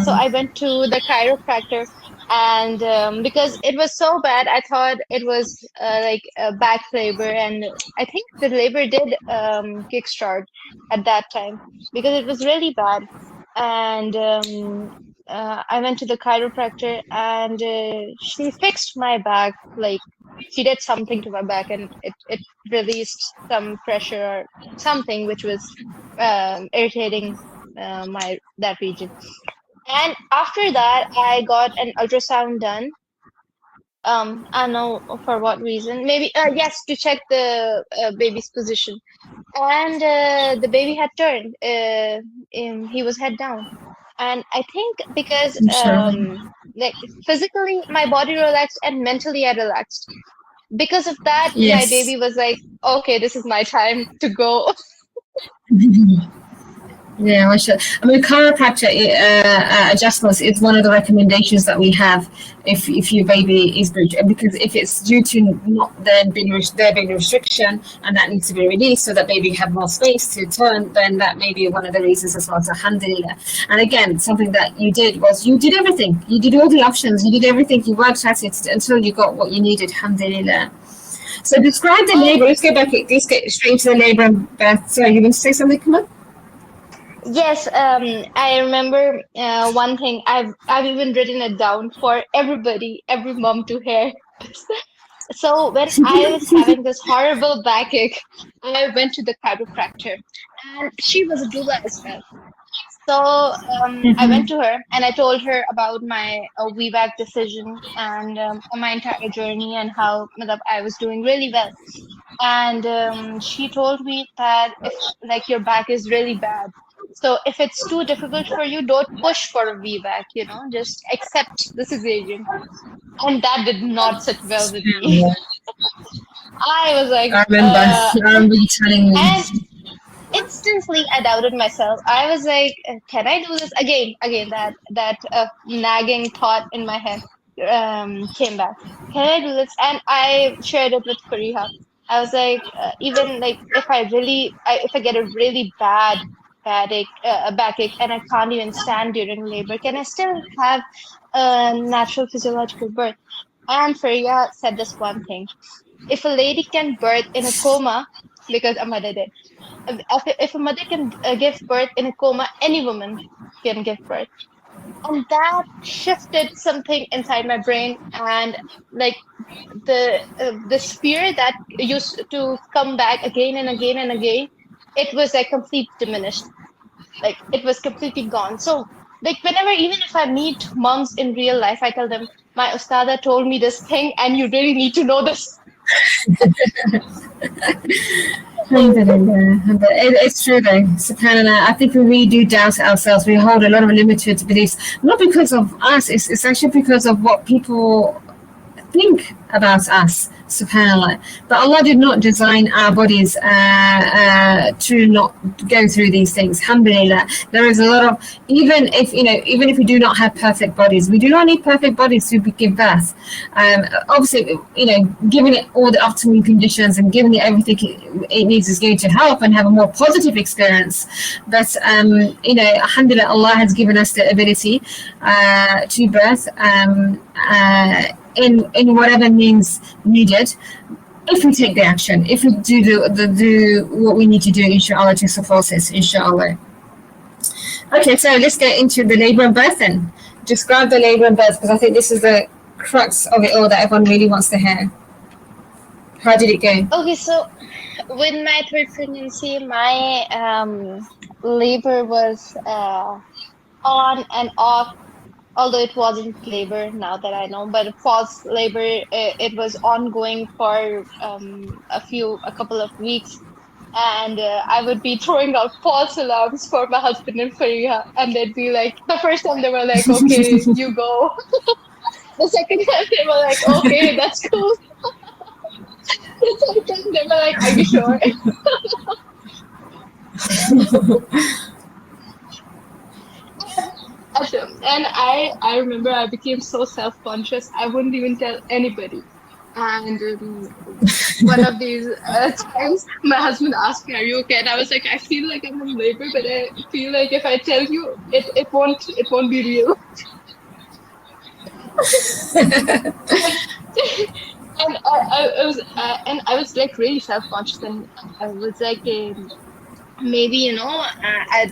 so I went to the chiropractor, and because it was so bad, I thought it was like a back labor, and I think the labor did kickstart at that time, because it was really bad. And I went to the chiropractor, and she fixed my back. Like she did something to my back, and it released some pressure or something which was irritating my that region. And after that, I got an ultrasound done, I don't know for what reason. Maybe yes, to check the baby's position. And the baby had turned. He was head down. And I think because Inshallah. like physically my body relaxed and mentally I relaxed. Because of that, my Yes. baby was like, okay, this is my time to go. Yeah, I should. I mean, chiropractor adjustments is one of the recommendations that we have if your baby is breech, because if it's due to not there being a restriction and that needs to be released so that baby have more space to turn, then that may be one of the reasons as well. So, alhamdulillah. And again, something that you did was you did everything. You did all the options. You did everything. You worked at it until you got what you needed. Alhamdulillah. So, describe the Oh, labor. Let's go back. Let's get straight into the labor and birth. Sorry, you want to say something? Come on. yes, I remember one thing. I've even written it down for everybody, every mom to hear. So when I was having this horrible backache, I went to the chiropractor, and she was a doula as well. So I went to her and I told her about my VBAC decision and my entire journey and how matlab, I was doing really well. And she told me that if like your back is really bad, so if it's too difficult for you, don't push for a VBAC, just accept the cesarean. And that did not sit well with me. I was like, I remember you telling me. and instantly I doubted myself. I was like, can I do this again? That nagging thought in my head came back. Can I do this? And I shared it with Fariha. I was like, even like if I get a really bad a backache, and I can't even stand during labor, can I still have a natural physiological birth? And Fariha said this one thing: if a lady can birth in a coma, because a mother did, if a mother can give birth in a coma, any woman can give birth. And that shifted something inside my brain, and like the fear that used to come back again and again and again, it was like completely diminished. Like it was completely gone. So like whenever, even if I meet moms in real life, I tell them my ustada told me this thing, and you really need to know this. Alhamdulillah. It's true though. SubhanAllah. I think we really do doubt ourselves. We hold a lot of limited beliefs, not because of us. It's actually because of what people think about us, subhanallah. But Allah did not design our bodies to not go through these things. Alhamdulillah. There is a lot of, even if we do not have perfect bodies, we do not need perfect bodies to give birth. Obviously, giving it all the optimal conditions and giving it everything it needs is going to help and have a more positive experience. But alhamdulillah, Allah has given us the ability to birth in whatever means needed, if we take the action, if we do what we need to do, inshallah, to support us, inshallah. Okay, so let's get into the labor and birth then. Describe the labor and birth, because I think this is the crux of it all that everyone really wants to hear. How did it go? Okay, so with my third pregnancy, my labor was on and off, although it wasn't labor now that I know, but false labor, it was ongoing for a couple of weeks. And I would be throwing out false alarms for my husband and Fariha, and they'd be like, the first time they were like, okay, you go. The second time they were like, okay, that's cool. The third time they were like, are you sure? And I remember I became so self-conscious, I wouldn't even tell anybody. And one of these times, my husband asked me, "Are you okay?" And I was like, "I feel like I'm in labor, but I feel like if I tell you, it won't be real." And I was like really self-conscious, and I was like, maybe I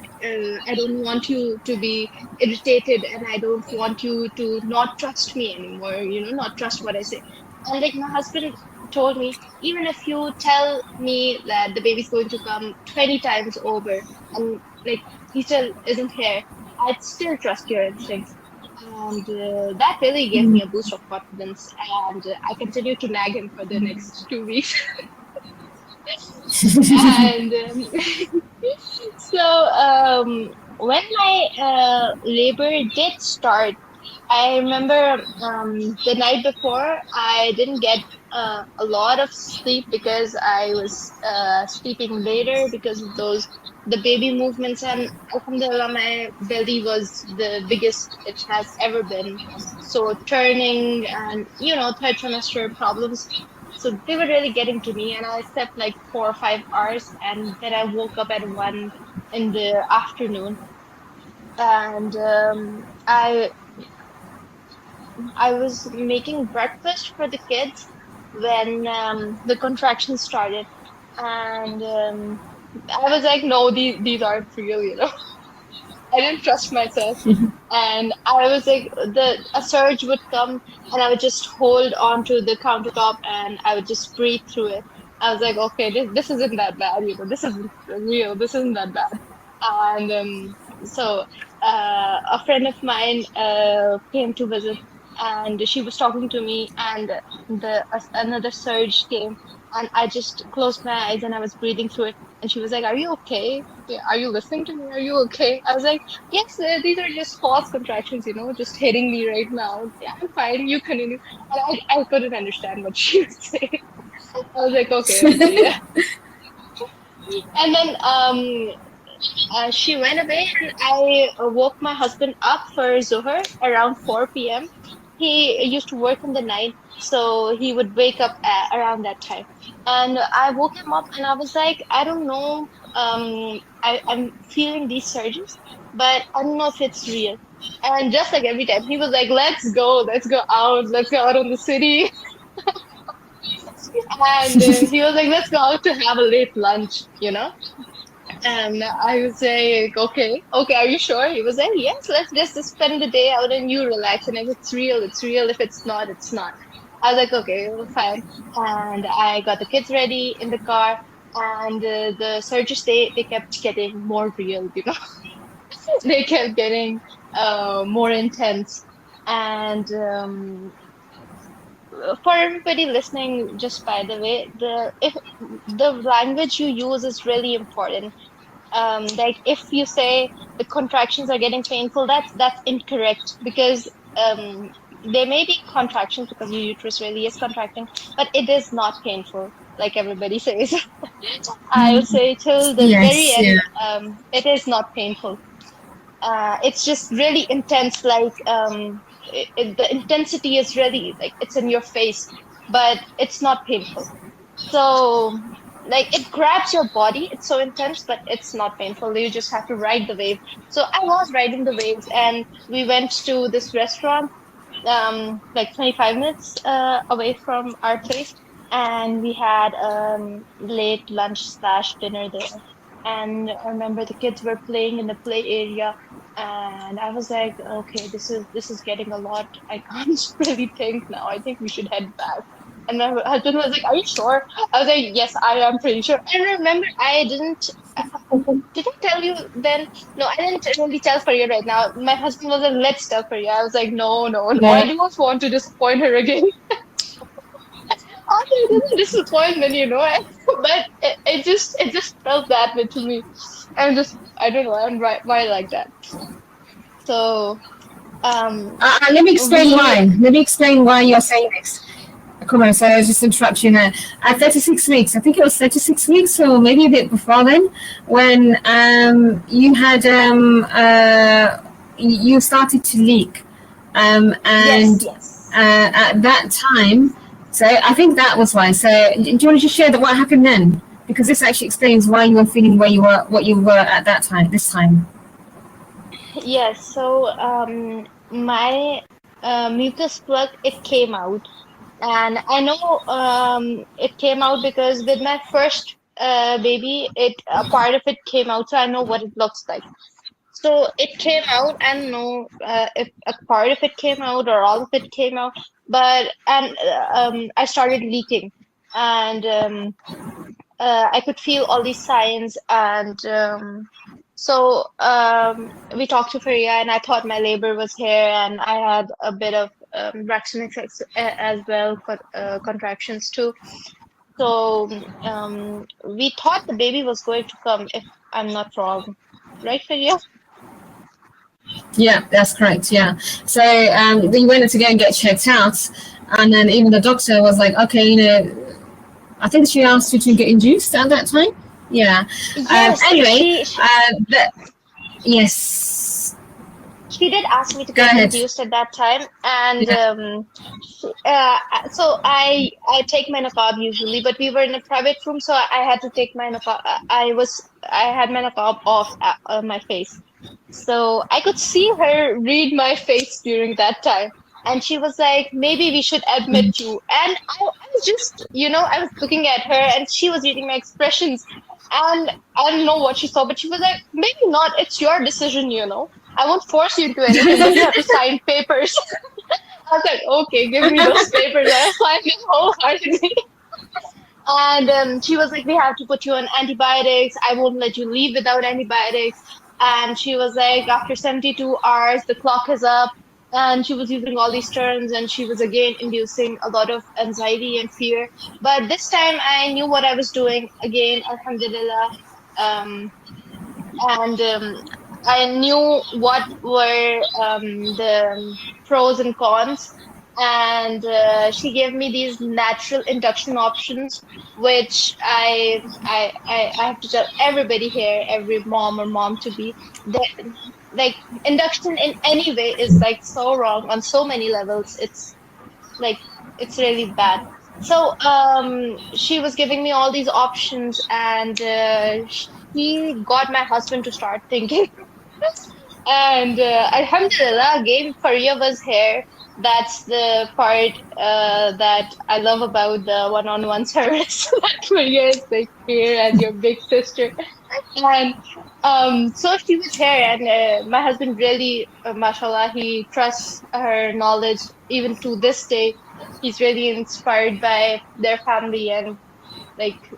don't want you to be irritated, and I don't want you to not trust me anymore, not trust what I say. And like my husband told me, even if you tell me that the baby's going to come 20 times over, and like he still isn't here, I'd still trust your instincts. And that really gave me a boost of confidence. And I continued to nag him for the next 2 weeks. And so when my labor did start, I remember the night before, I didn't get a lot of sleep because I was sleeping later because of the baby movements. And Alhamdulillah, my belly was the biggest it has ever been. So turning and, third trimester problems. So they were really getting to me, and I slept like 4 or 5 hours, and then I woke up at 1 in the afternoon, and I was making breakfast for the kids when the contractions started, and I was like, no, these aren't real. I didn't trust myself. And I was like, a surge would come, and I would just hold onto the countertop, and I would just breathe through it. I was like, okay, this isn't that bad. This isn't real. This isn't that bad. And so a friend of mine came to visit, and she was talking to me, and another surge came, and I just closed my eyes and I was breathing through it. And she was like, "Are you okay? Yeah, are you listening to me? Are you okay?" I was like, "Yes, these are just false contractions, just hitting me right now. Yeah, I'm fine. You continue." And I couldn't understand what she was saying. I was like, okay, yeah. And then she went away, and I woke my husband up for Zuhr around 4 p.m. He used to work in the night, so he would wake up around that time. And I woke him up, and I was like, I don't know, I'm feeling these surges, but I don't know if it's real. And just like every time, he was like, let's go out on the city. And he was like, let's go out to have a late lunch. And I was like, okay, are you sure? He was like, yes, let's just spend the day out and you relax. And if it's real, it's real. If it's not, it's not. I was like, okay, well, fine. And I got the kids ready in the car, and the surges, they kept getting more real. They kept getting more intense. And for everybody listening, just by the way, if the language you use is really important. Like if you say the contractions are getting painful, that's incorrect, because there may be contractions because your uterus really is contracting, but it is not painful like everybody says. I'll say till the very Yes, yeah. end, it is not painful. It's just really intense, like the intensity is really like it's in your face, but it's not painful. So, like, it grabs your body. It's so intense, but it's not painful. You just have to ride the wave. So I was riding the waves, and we went to this restaurant, like 25 minutes away from our place, and we had late lunch slash dinner there. And I remember the kids were playing in the play area, and I was like, okay, this is getting a lot. I can't really think now. I think we should head back. And my husband was like, "Are you sure?" I was like, "Yes, I am pretty sure." And remember, I didn't. Did I tell you then? No, I didn't really tell Faria right now. My husband was like, "Let's tell Faria." I was like, "No, no, no. I Yeah. don't want to disappoint her again." Although it isn't disappointment. But it just felt that way to me. And just I don't know. I'm right why like that. So Let me explain we why. Let me explain why you're saying this. Come on, so I was just interrupting you there. At 36 weeks, I think it was 36 weeks or maybe a bit before then, when you had you started to leak, yes, and yes. at that time, so I think that was why. So do you want to just share that what happened then? Because this actually explains why you were feeling where you were, what you were at that time, this time. Yes, so my mucus plug, it came out, and I know it came out because with my first baby, it a part of it came out, so I know what it looks like. So it came out, and know if a part of it came out or all of it came out, but and I started leaking, and I could feel all these signs, and So we talked to Faria, and I thought my labor was here, and I had a bit of vaccine as well, contractions too. So we thought the baby was going to come, if I'm not wrong, right, Faria? Yeah, that's correct. Yeah. So we went to go and get checked out, and then even the doctor was like, okay, I think she asked you to get induced at that time. Yeah. Yes, Anyway, yes. she did ask me to Go get ahead. induced at that time, and Yeah. so I take my niqab usually, but we were in a private room, so I had to take my niqab. I had my niqab off my face, so I could see her read my face during that time. And she was like, maybe we should admit you. And I was just, I was looking at her, and she was reading my expressions. And I don't know what she saw, but she was like, maybe not. It's your decision. I won't force you into anything, but you have to sign papers. I was like, okay, give me those papers. I signed it wholeheartedly. And she was like, we have to put you on antibiotics. I won't let you leave without antibiotics. And she was like, after 72 hours, the clock is up. And she was using all these terms, and she was again inducing a lot of anxiety and fear. But this time I knew what I was doing. Again, Alhamdulillah. Um, and I knew what were the pros and cons. And she gave me these natural induction options, which I have to tell everybody here, every mom or mom to be, that like induction in any way is like so wrong on so many levels. Like it's really bad. So she was giving me all these options, and she got my husband to start thinking. And Alhamdulillah, again, Faria was here. That's the part that I love about the one-on-one service. That Faria is like here as your big sister. And so she was here, and my husband really, mashallah, he trusts her knowledge even to this day. He's really inspired by their family, and like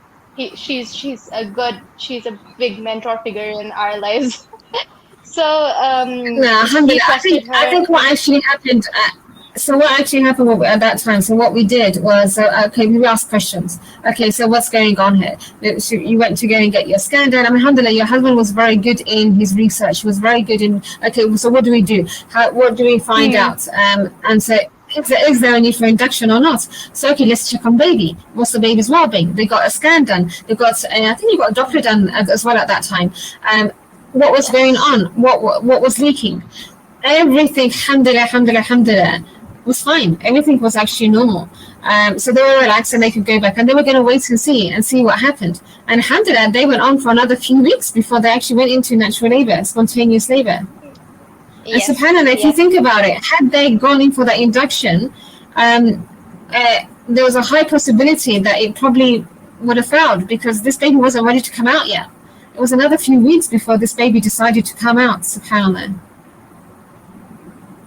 she's a big mentor figure in our lives. So No, he alhamdulillah. trusted I her. think what actually happened. So what actually happened at that time? So what we did was, okay, we asked questions. Okay, so what's going on here? So you went to go and get your scan done. I mean, alhamdulillah, your husband was very good in his research. He was very good in. Okay, so what do we do? What do we find Hmm. out? And so. Is there a need for induction or not? So okay, let's check on baby. What's the baby's well-being? They got a scan done. They got, I think you got a Doppler done as well at that time. What was going Yes. on? What was leaking? Everything, alhamdulillah, alhamdulillah, alhamdulillah, was fine. Everything was actually normal. So they were relaxed and they could go back, and they were going to wait and see what happened. And alhamdulillah, they went on for another few weeks before they actually went into natural labor, spontaneous labor. And Yes. subhanallah, if you Yes. think about it, had they gone in for that induction, there was a high possibility that it probably would have failed because this baby wasn't ready to come out yet. It was another few weeks before this baby decided to come out, subhanallah.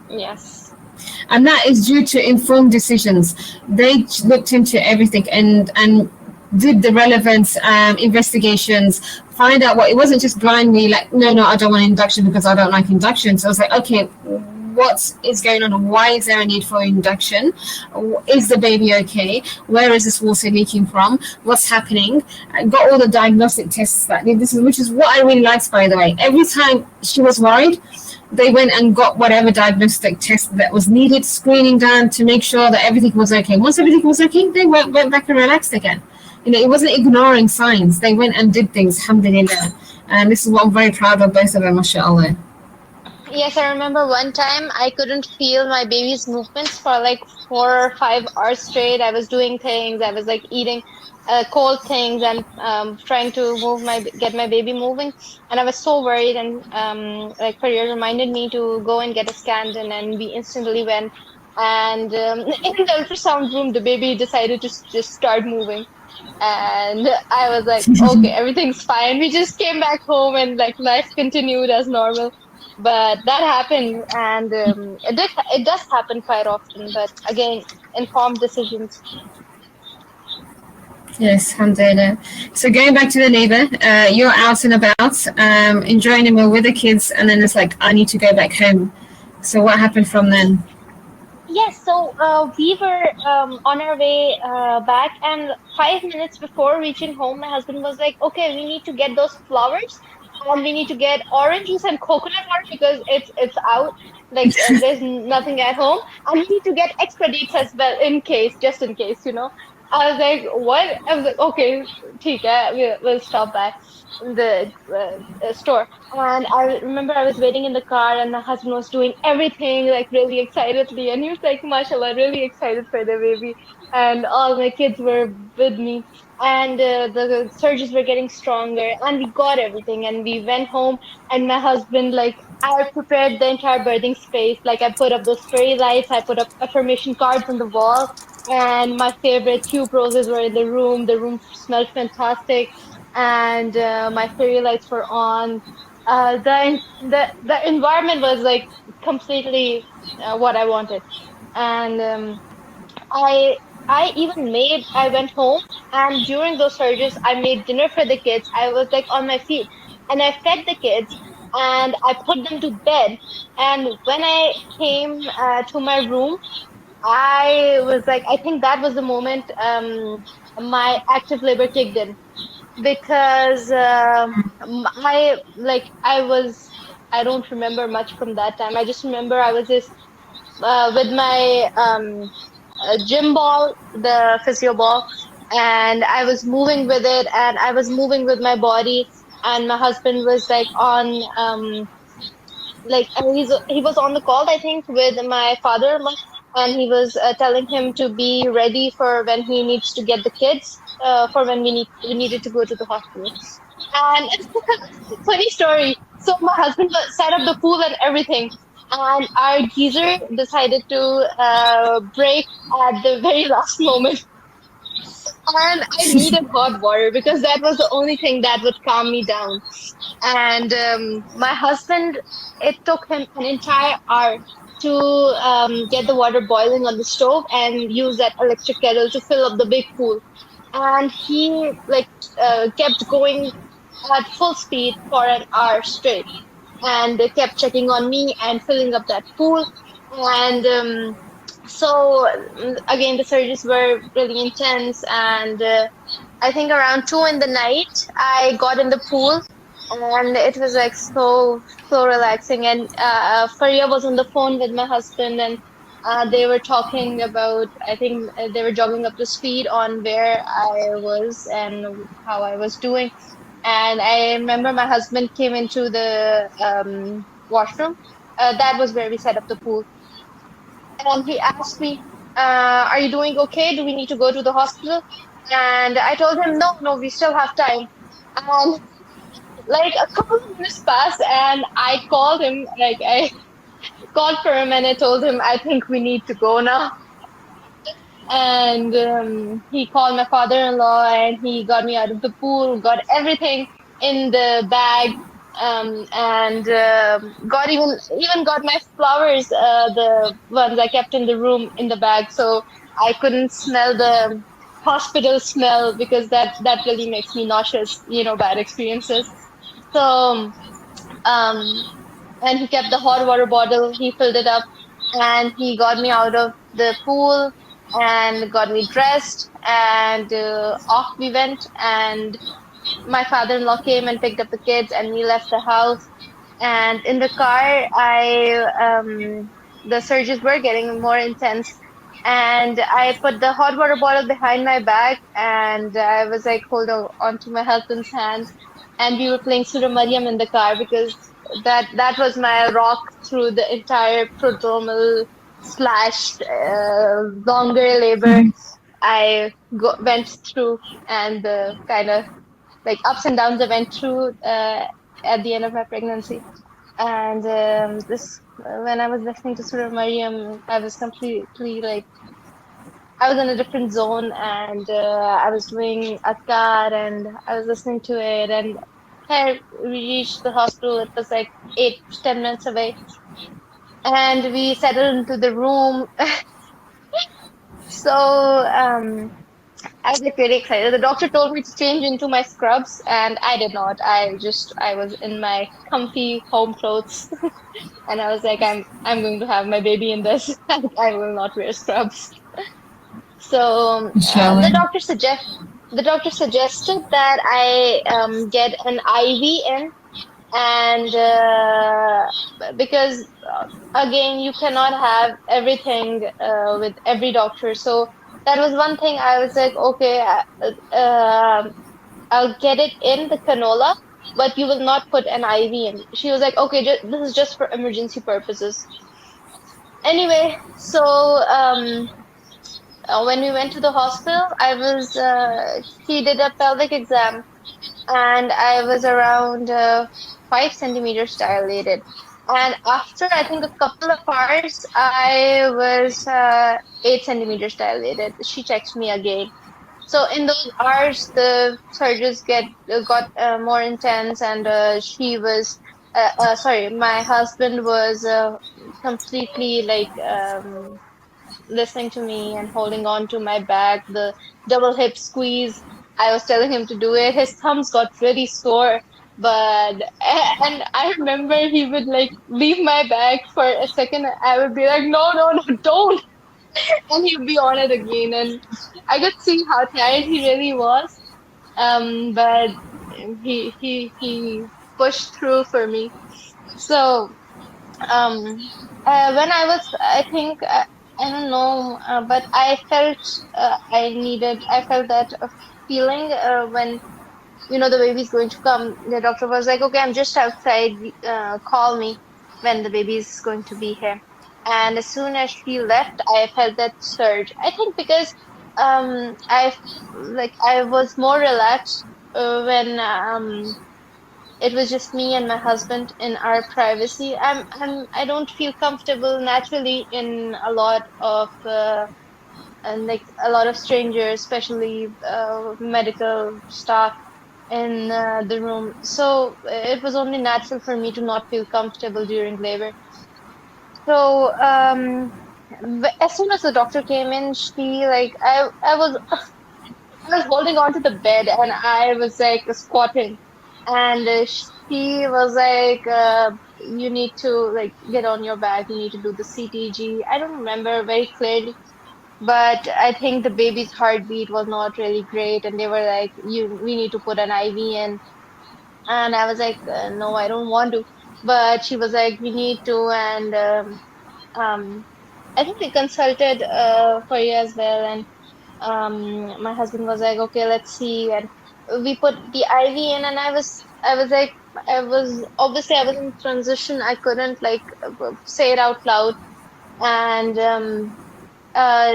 Yes. And that is due to informed decisions. They looked into everything and did the relevant investigations, find out what it wasn't just blindly like, no, I don't want induction because I don't like induction. So I was like, okay, what is going on? Why is there a need for induction? Is the baby okay? Where is this water leaking from? What's happening? I got all the diagnostic tests that this is, which is what I really liked, by the way. Every time she was worried, they went and got whatever diagnostic test that was needed, screening done to make sure that everything was okay. Once everything was okay, they went back and relaxed again. It wasn't ignoring signs. They went and did things, alhamdulillah. And this is what I'm very proud of both of them, mashallah. Yes, I remember one time I couldn't feel my baby's movements for like 4 or 5 hours straight. I was doing things. I was like eating cold things and trying to get my baby moving. And I was so worried. And like Faria reminded me to go and get a scan done, and we instantly went. And in the ultrasound room, the baby decided to just start moving. And I was like, okay, everything's fine. We just came back home, and like life continued as normal. But that happened, and it does happen quite often. But again, informed decisions. Yes, Alhamdulillah. So going back to the labor, you're out and about, enjoying the meal with the kids, and then it's like, I need to go back home. So what happened from then? Yes, so we were on our way back, and 5 minutes before reaching home, my husband was like, "Okay, we need to get those flowers, and we need to get orange juice and coconut water because it's out. Like there's nothing at home, and we need to get extra dates as well in case, just in case, you know." I was like, "What?" I was like, "Okay, ठीक है, we'll stop by the store." And I remember I was waiting in the car, and my husband was doing everything like really excitedly, and he was like, "Mashallah, really excited for the baby." And all my kids were with me, and the surges were getting stronger, and we got everything, and we went home. And my husband, like, I prepared the entire birthing space. Like, I put up those fairy lights, I put up affirmation cards on the wall, and my favorite tube roses were in the room. The room smelled fantastic, and my fairy lights were on. The environment was like completely what I wanted, and I I even made I went home, and during those surges I made dinner for the kids. I was like on my feet, and I fed the kids, and I put them to bed. And when I came to my room, I was like, I think that was the moment my active labor kicked in, because I don't remember much from that time. I just remember I was just with my gym ball, the physio ball, and I was moving with it, and I was moving with my body, and my husband was like on he was on the call, I think, with my father-in-law, and he was telling him to be ready for when he needs to get the kids for when we needed to go to the hospital. And funny story. So my husband set up the pool and everything, and our geyser decided to break at the very last moment. And I needed hot water because that was the only thing that would calm me down. And my husband, it took him an entire hour to get the water boiling on the stove and use that electric kettle to fill up the big pool. And he kept going at full speed for an hour straight, and they kept checking on me and filling up that pool. And again, the surgeries were really intense, and I think around 2 in the night, I got in the pool, and it was like so relaxing. And Faria was on the phone with my husband, and they were talking about. I think they were jogging up to speed on where I was and how I was doing. And I remember my husband came into the washroom. That was where we set up the pool, and he asked me, "Are you doing okay? Do we need to go to the hospital?" And I told him, "No, no, we still have time." And like a couple of minutes passed, and I called him. Like I called for him, and I told him, "I think we need to go now." And he called my father-in-law, and he got me out of the pool, got everything in the bag, and got even got my flowers, the ones I kept in the room, in the bag, so I couldn't smell the hospital smell, because that really makes me nauseous, bad experiences. So um and he kept the hot water bottle, he filled it up, and he got me out of the pool and got me dressed, and off we went. And my father-in-law came and picked up the kids, and we left the house. And in the car, the surges were getting more intense, and I put the hot water bottle behind my back, and I was like hold onto my husband's hands, and we were playing Surah Maryam in the car, because that was my rock through the entire prodromal slash longer labor I went through, and the kind of like ups and downs I went through at the end of my pregnancy. And this when I was listening to Surah Maryam, I was completely like I was in a different zone, and I was doing Adkar, and I was listening to it, and I reached the hospital. It was like 8 to 10 minutes away, and we settled into the room. So I was like really excited. The doctor told me to change into my scrubs, and I did not. I was in my comfy home clothes, and I was like, I'm going to have my baby in this. I will not wear scrubs. So Inshallah. the doctor suggested that I get an IV in, and because again, you cannot have everything with every doctor. So that was one thing I was like, okay, I'll get it in the canola, but you will not put an IV in. She was like, okay, this is just for emergency purposes. Anyway, so when we went to the hospital, she did a pelvic exam, and I was around 5 centimeters dilated. And after I think a couple of hours, I was 8 centimeters dilated. She checked me again. So in those hours, the surgeries got more intense, and sorry, my husband was completely like listening to me and holding on to my back, the double hip squeeze. I was telling him to do it. His thumbs got really sore, but and I remember he would like leave my back for a second. I would be like, no, no, no, don't, and he'd be on it again, and I could see how tired he really was. But he pushed through for me. So when I think, I don't know, but I felt that feeling when, the baby's going to come. The doctor was like, okay, I'm just outside, call me when the baby's going to be here. And as soon as she left, I felt that surge. I think because I was more relaxed when it was just me and my husband in our privacy. I don't feel comfortable naturally in a lot of and like a lot of strangers, especially medical staff in the room. So it was only natural for me to not feel comfortable during labor. So as soon as the doctor came in, she like I was holding on to the bed, and I was like squatting, and she was like, "You need to like get on your back. You need to do the CTG." I don't remember very clearly, but I think the baby's heartbeat was not really great, and they were like, we need to put an IV in." And I was like, "No, I don't want to." But she was like, "We need to," and um, I think we consulted for you as well, and my husband was like, okay, let's see, and we put the IV in, and I was like, I was in transition. I couldn't like say it out loud, and uh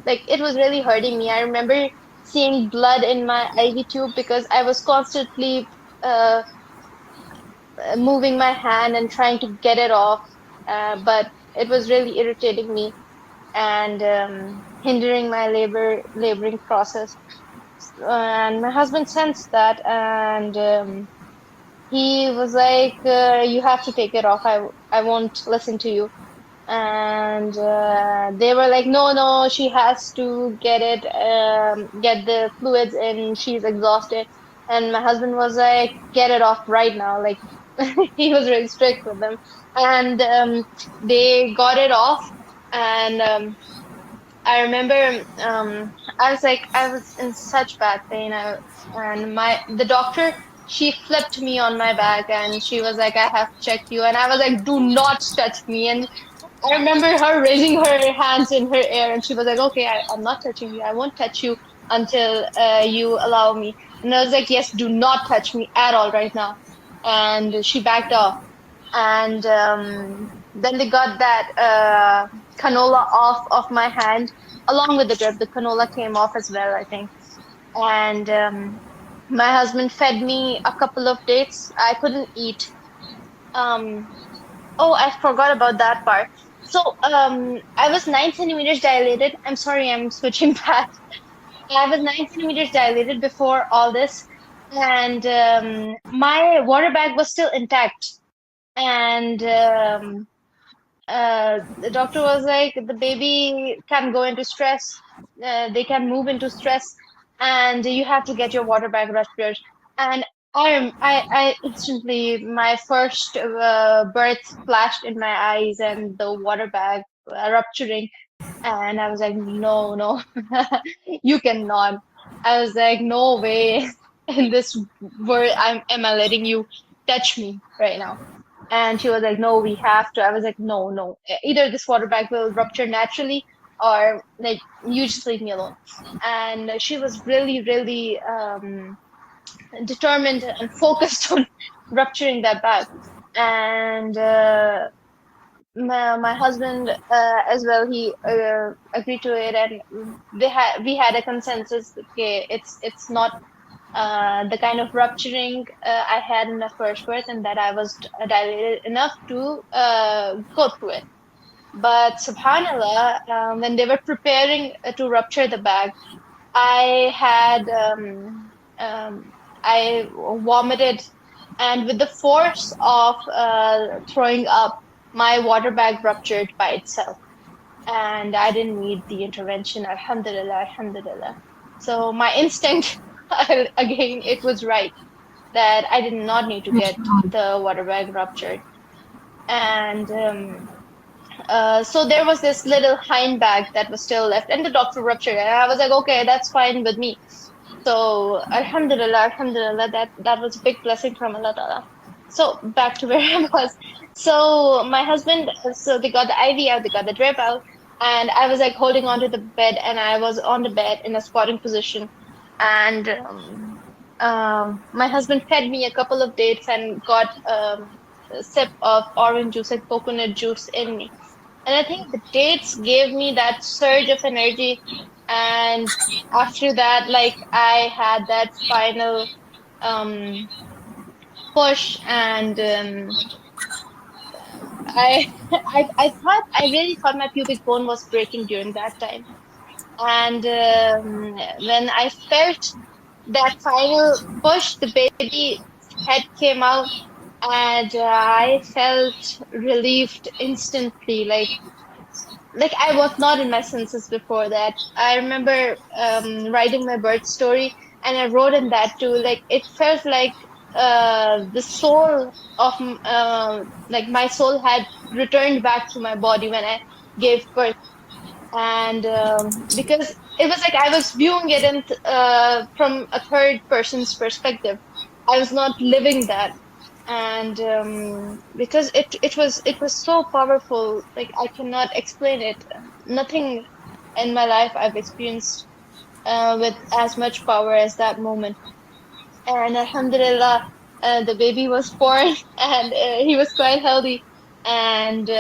like it was really hurting me. I remember seeing blood in my IV tube because I was constantly uh moving my hand and trying to get it off, but it was really irritating me and hindering my laboring process. And my husband sensed that, and he was like, "You have to take it off. I won't listen to you." And they were like, "No, no, she has to get the fluids in. She's exhausted." And my husband was like, "Get it off right now!" Like he was really strict with them, and they got it off, and I remember I was in such bad pain. And the doctor, she flipped me on my back, and she was like, I have to check you. And I was like, do not touch me. And I remember her raising her hands in her air, and she was like, okay, I'm not touching you. I won't touch you until you allow me. And I was like, yes, do not touch me at all right now. And she backed off, and then they got that canola off of my hand along with the drip. The canola came off as well, I think. And my husband fed me a couple of dates. I couldn't eat. Um, oh, I forgot about that part. So I was 9 centimeters dilated. I'm sorry, I'm switching back. I was 9 centimeters dilated before all this, and my water bag was still intact. And the doctor was like, the baby can go into stress. they can move into stress, and you have to get your water bag ruptured. And I instantly, my first birth flashed in my eyes, and the water bag rupturing, and I was like, no, no, you cannot. I was like, no way. In this world, am I letting you touch me right now? And she was like, no, we have to. I was like, no, no. Either this water bag will rupture naturally, or like you just leave me alone. And she was really, really determined and focused on rupturing that bag. And my husband as well, he agreed to it, and we had a consensus. Okay, it's not the kind of rupturing I had in the first birth, and that I was dilated enough to go through it. But subhanallah, when they were preparing to rupture the bag, I had I vomited, and with the force of throwing up, my water bag ruptured by itself, and I didn't need the intervention. Alhamdulillah, alhamdulillah. So my instinct, again, it was right that I did not need to get the water bag ruptured. And so there was this little hind bag that was still left, and the doctor ruptured it. And I was like, okay, that's fine with me. So alhamdulillah, alhamdulillah, that was a big blessing from Allah Ta'ala. So back to where I was. So my husband, so they got the IV out, they got the drip out, and I was like holding onto the bed, and I was on the bed in a squatting position. And my husband fed me a couple of dates and got a sip of orange juice and coconut juice in me. And I think the dates gave me that surge of energy. And after that, like I had that final push, and I really thought my pubic bone was breaking during that time. And when I felt that final push, the baby head came out, and I felt relieved instantly, like I was not in my senses before that. I remember writing my birth story, and I wrote in that too. Like it felt like the soul of like my soul had returned back to my body when I gave birth. And because it was like I was viewing it in from a third person's perspective. I was not living that. And because it was so powerful, like I cannot explain it. Nothing in my life I've experienced with as much power as that moment. And alhamdulillah, the baby was born, and he was quite healthy. And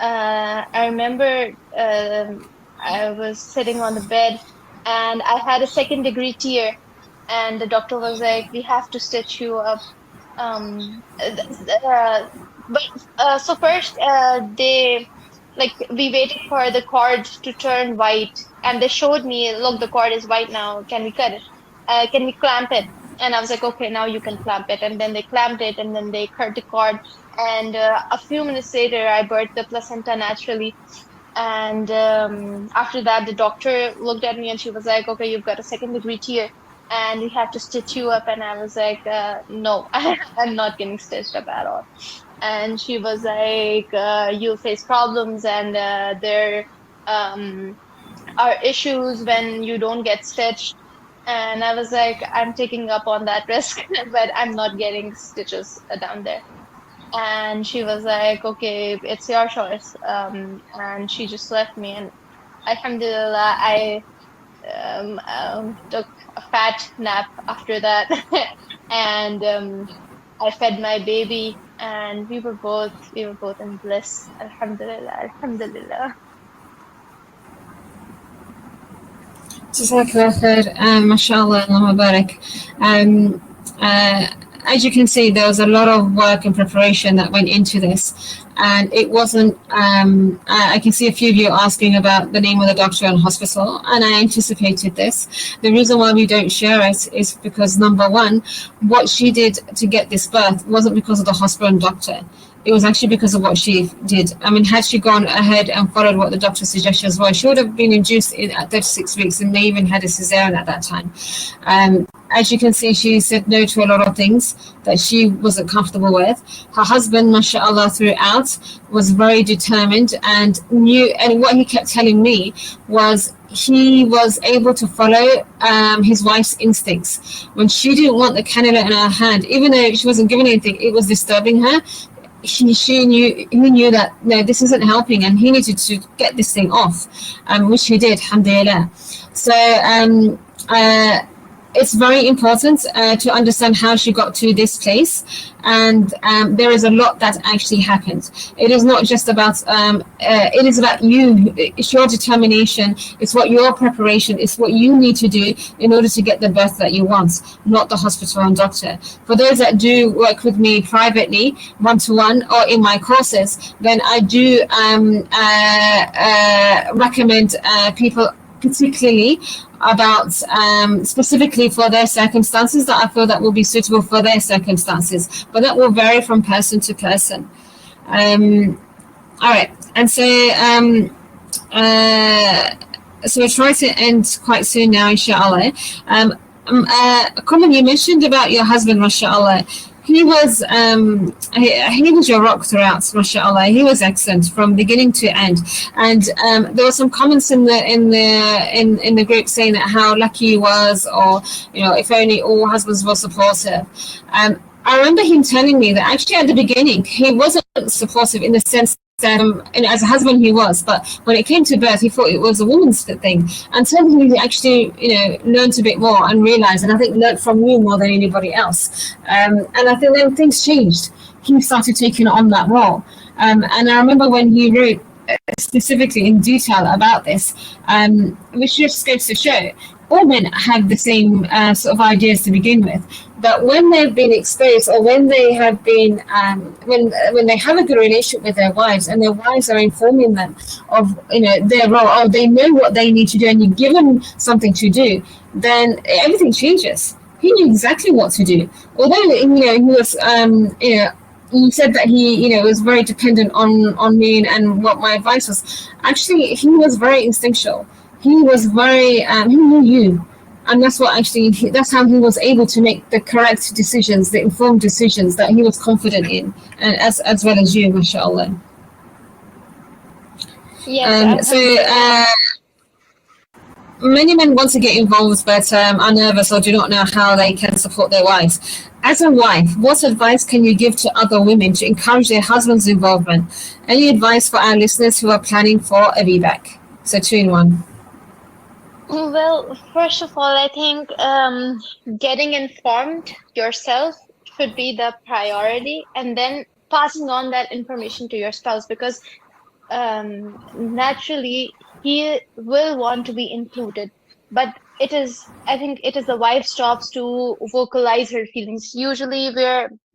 I remember I was sitting on the bed, and I had a second-degree tear, and the doctor was like, "We have to stitch you up." So first, we waited for the cord to turn white, and they showed me, "Look, the cord is white now. Can we cut it? Can we clamp it?" And I was like, "Okay, now you can clamp it." And then they clamped it, and then they cut the cord. And a few minutes later, I birthed the placenta naturally. And after that, the doctor looked at me, and she was like, "Okay, you've got a second-degree tear, and we have to stitch you up." And I was like, "No, I'm not getting stitched up at all." And she was like, "You'll face problems, and there are issues when you don't get stitched." And I was like, "I'm taking up on that risk, but I'm not getting stitches down there." And she was like, "Okay, it's your choice." And she just left me. And alhamdulillah, I took a fat nap after that. And I fed my baby, and we were both in bliss. Alhamdulillah, alhamdulillah. Jazakallah khair, mashallah, Allahumma barak. As you can see, there was a lot of work and preparation that went into this, and it wasn't. I can see a few of you asking about the name of the doctor and hospital, and I anticipated this. The reason why we don't share it is because, number one, what she did to get this birth wasn't because of the hospital and doctor. it was actually because of what she did. I mean, had she gone ahead and followed what the doctor suggestions were, she would have been induced at 36 weeks, and they even had a cesarean at that time. As you can see, she said no to a lot of things that she wasn't comfortable with. Her husband, mashallah, throughout was very determined and knew, and what he kept telling me was he was able to follow his wife's instincts. When she didn't want the cannula in her hand, even though she wasn't given anything, it was disturbing her. He knew that no, this isn't helping, and he needed to get this thing off, which he did, alhamdulillah. So it's very important to understand how she got to this place, and there is a lot that actually happened. It is not just about it is about you. It's your determination. It's what your preparation. It's what you need to do in order to get the birth that you want, not the hospital and doctor. For those that do work with me privately, one-to-one, or in my courses, then I do recommend people particularly about specifically for their circumstances that I feel that will be suitable for their circumstances, but that will vary from person to person. All right, and so so we'll try to end quite soon now, inshallah. Comment, you mentioned about your husband, mashallah. He was your rock throughout, mashallah. He was excellent from beginning to end. And there were some comments in the group saying that how lucky he was, or if only all husbands were supportive. I remember him telling me that actually at the beginning he wasn't supportive in the sense that as a husband he was, but when it came to birth he thought it was a woman's thing, until he actually learned a bit more and realized, and I think learned from you more than anybody else, and I think then things changed. He started taking on that role, and I remember when he wrote specifically in detail about this, which just goes to show all men have the same sort of ideas to begin with, but when they've been exposed, or when they have been when they have a good relationship with their wives, and their wives are informing them of their role, or they know what they need to do, and you give them something to do, then everything changes. He knew exactly what to do, although he was you said that he was very dependent on me and what my advice was. Actually, he was very instinctual. He was very he knew you, and that's how he was able to make the correct decisions, the informed decisions that he was confident in, and as well as you, mashallah. Yes. Many men want to get involved, but are nervous or do not know how they can support their wives. As a wife, what advice can you give to other women to encourage their husband's involvement? Any advice for our listeners who are planning for a VBAC? So 2 in 1. Well, first of all, I think getting informed yourself should be the priority, and then passing on that information to your spouse, because naturally he will want to be included. But I think it is the wife's job to vocalize her feelings. Usually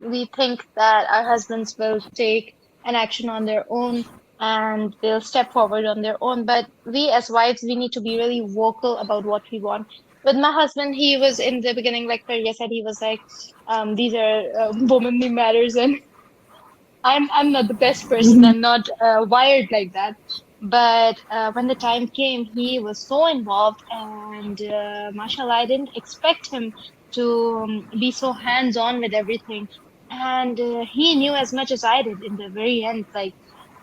we think that our husbands will take an action on their own, and they'll step forward on their own. But we as wives, we need to be really vocal about what we want. With my husband, he was in the beginning, like Faria said, he was like, these are womanly matters, and I'm not the best person. I'm not wired like that. But when the time came, he was so involved, and mashallah, I didn't expect him to be so hands-on with everything. And he knew as much as I did in the very end. Like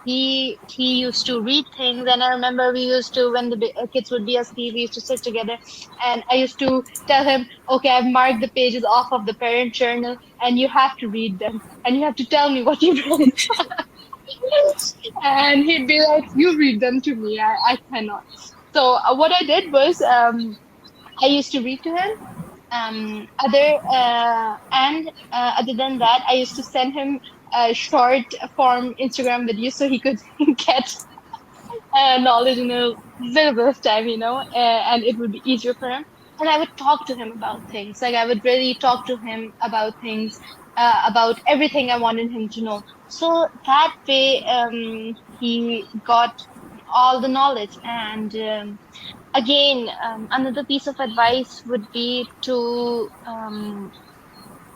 he used to read things, and I remember we used to, when the kids would be asleep, we used to sit together, and I used to tell him, okay, I've marked the pages off of the parent journal, and you have to read them, and you have to tell me what you wrote. And he'd be like, you read them to me, I cannot. So what I did was I used to read to him. Other than that, I used to send him a short form Instagram videos so he could get knowledge in a little bit of time, and it would be easier for him. And I would talk to him about things. Like I would really talk to him about things, about everything I wanted him to know. So that way, he got all the knowledge. And again, another piece of advice would be to,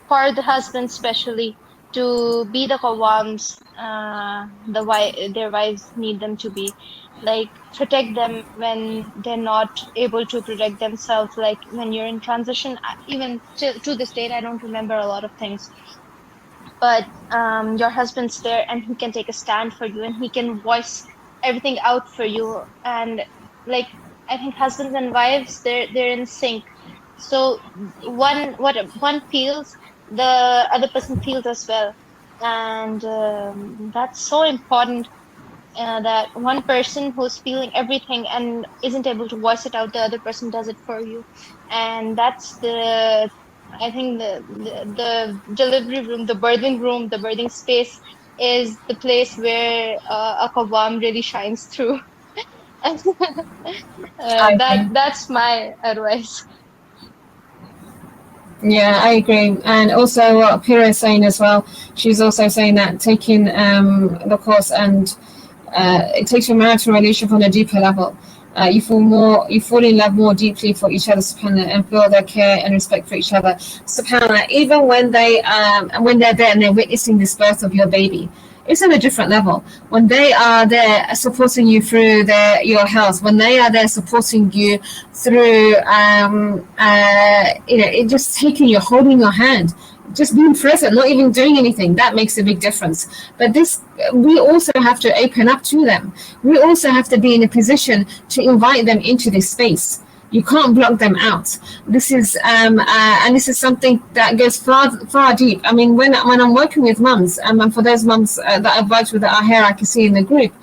for the husband especially, to be the qawwams, their wives need them to be. Like, protect them when they're not able to protect themselves. Like when you're in transition, even to this date, I don't remember a lot of things, but your husband's there and he can take a stand for you and he can voice everything out for you. And like, I think husbands and wives, they're in sync. So one feels, the other person feels as well. And that's so important, that one person who's feeling everything and isn't able to voice it out, the other person does it for you. And that's the, I think the delivery room, the birthing room, the birthing space is the place where a Qawwam really shines through. I agree. That's my advice. Yeah, I agree. And also what Pira is saying as well, she's also saying that taking the course and it takes your marital relationship on a deeper level. You fall in love more deeply for each other, subhanAllah, and feel their care and respect for each other, subhanAllah. Even when they're there and they're witnessing this birth of your baby, it's on a different level. When they are there supporting you through your health, when they are there supporting you through, it just taking you, holding your hand, just being present, not even doing anything, that makes a big difference. But this, we also have to open up to them. We also have to be in a position to invite them into this space. You can't block them out. This is and this is something that goes far deep. I mean, when I'm working with mums, and for those mums that I've worked with that are here, I can see in the group,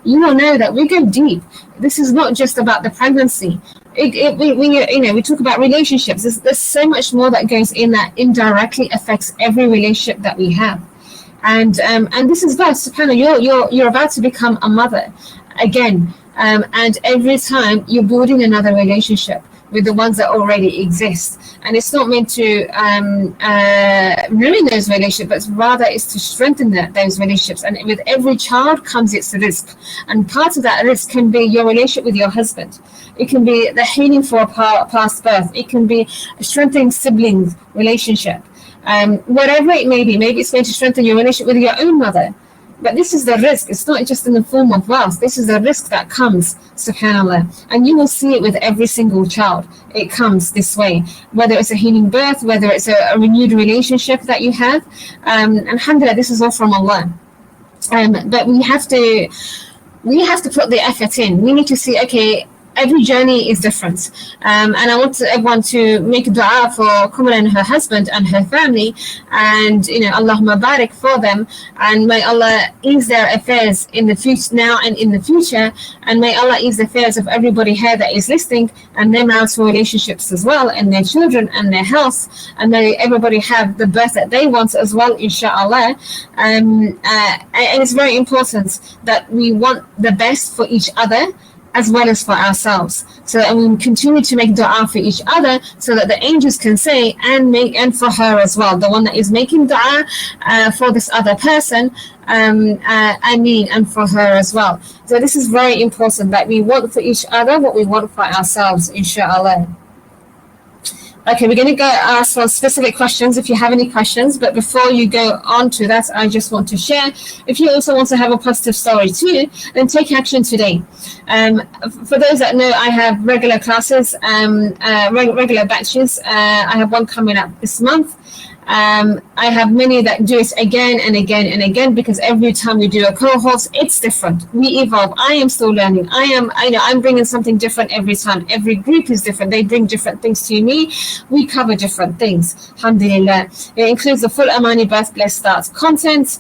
you will know that we go deep. This is not just about the pregnancy. We talk about relationships. There's so much more that goes in that indirectly affects every relationship that we have. And this is vast. SubhanAllah, you're about to become a mother again. And every time you're building another relationship with the ones that already exist. And it's not meant to ruin those relationships, but rather it's to strengthen those relationships. And with every child comes its risk. And part of that risk can be your relationship with your husband. It can be the healing for a past birth. It can be strengthening siblings relationship. Whatever it may be, maybe it's going to strengthen your relationship with your own mother. But this is the risk. It's not just in the form of wealth. This is the risk that comes, subhanAllah. And you will see it with every single child. It comes this way, whether it's a healing birth, whether it's a renewed relationship that you have. Alhamdulillah, this is all from Allah. But we have to put the effort in. We need to see, okay, every journey is different. And I want everyone to make dua for Kumar and her husband and her family, and Allahumma barik for them, and may Allah ease their affairs in the future, now and in the future, and may Allah ease the affairs of everybody here that is listening, and their marital relationships as well, and their children and their health, and may everybody have the birth that they want as well, inshallah. And it's very important that we want the best for each other as well as for ourselves. So that we continue to make dua for each other, so that the angels can say, and for her as well, the one that is making dua for this other person, Ameen, and for her as well. So this is very important, that we want for each other what we want for ourselves, inshallah. Okay, we're going to go ask some specific questions if you have any questions. But before you go on to that, I just want to share, if you also want to have a positive story too, then take action today. For those that know, I have regular classes, regular batches. I have one coming up this month. I have many that do it again and again and again, because every time we do a cohort, it's different. We evolve. I am still learning. I'm bringing something different every time. Every group is different. They bring different things to me. We cover different things. Alhamdulillah. It includes the full Amani Birth Blessed Start content.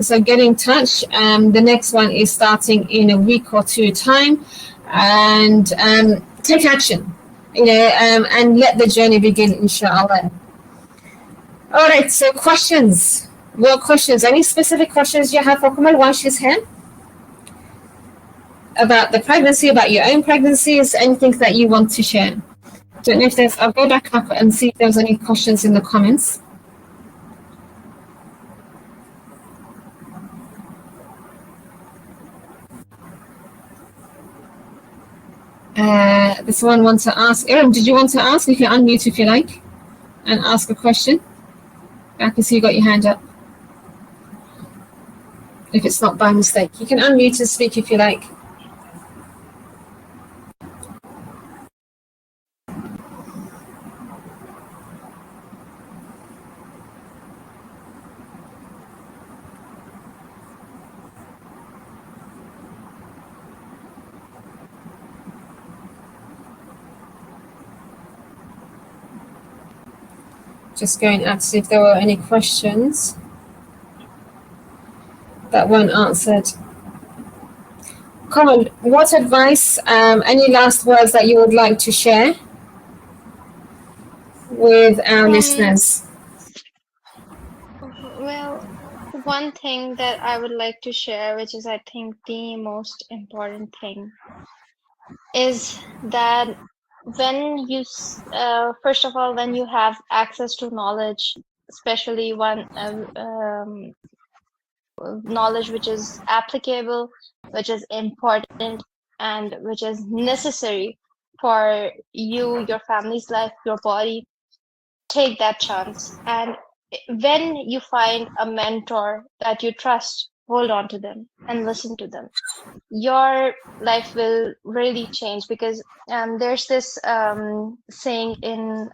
So get in touch. The next one is starting in a week or two time. And take action, and let the journey begin, inshallah. All right, so questions. More questions. Any specific questions you have for Kamal while she's here? About the pregnancy, about your own pregnancies, anything that you want to share? Don't know if there's, I'll go back up and see if there's any questions in the comments. This one wants to ask, Erin, did you want to ask? You can unmute if you like and ask a question. I can see you got your hand up. if it's not by mistake. You can unmute and speak if you like. Just going out to see if there were any questions that weren't answered. Come on, what advice, any last words that you would like to share with our listeners? Well, one thing that I would like to share, which is I think the most important thing, is that when you, first of all, when you have access to knowledge, especially one knowledge which is applicable, which is important, and which is necessary for you, your family's life, your body, take that chance. And when you find a mentor that you trust, hold on to them and listen to them. Your life will really change, because there's this saying in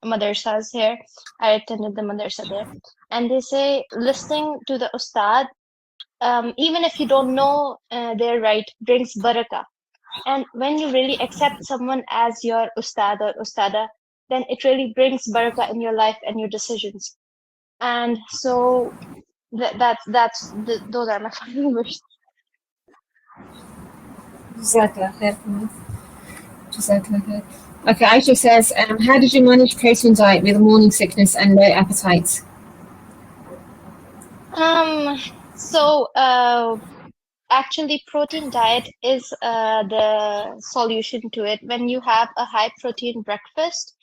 madrasas here. I attended the madrasa there, and they say listening to the ustad, even if you don't know they're right, brings barakah. And when you really accept someone as your ustad or ustada, then it really brings barakah in your life and your decisions. And so those are my final words. Okay, Aisha says, how did you manage protein diet with morning sickness and low appetite? Actually, protein diet is the solution to it. When you have a high protein breakfast,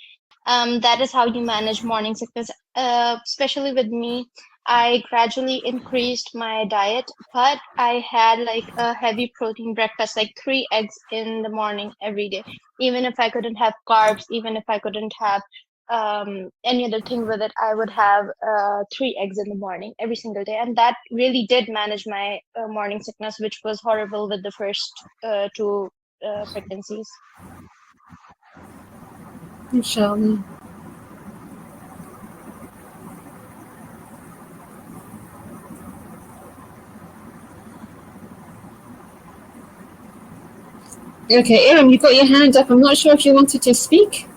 that is how you manage morning sickness. Especially with me, I gradually increased my diet, but I had like a heavy protein breakfast, like 3 eggs in the morning every day. Even if I couldn't have carbs, even if I couldn't have any other thing with it, I would have 3 eggs in the morning every single day. And that really did manage my morning sickness, which was horrible with the first 2 pregnancies. Inshallah. Okay, Iram, you got your hand up. I'm not sure if you wanted to speak.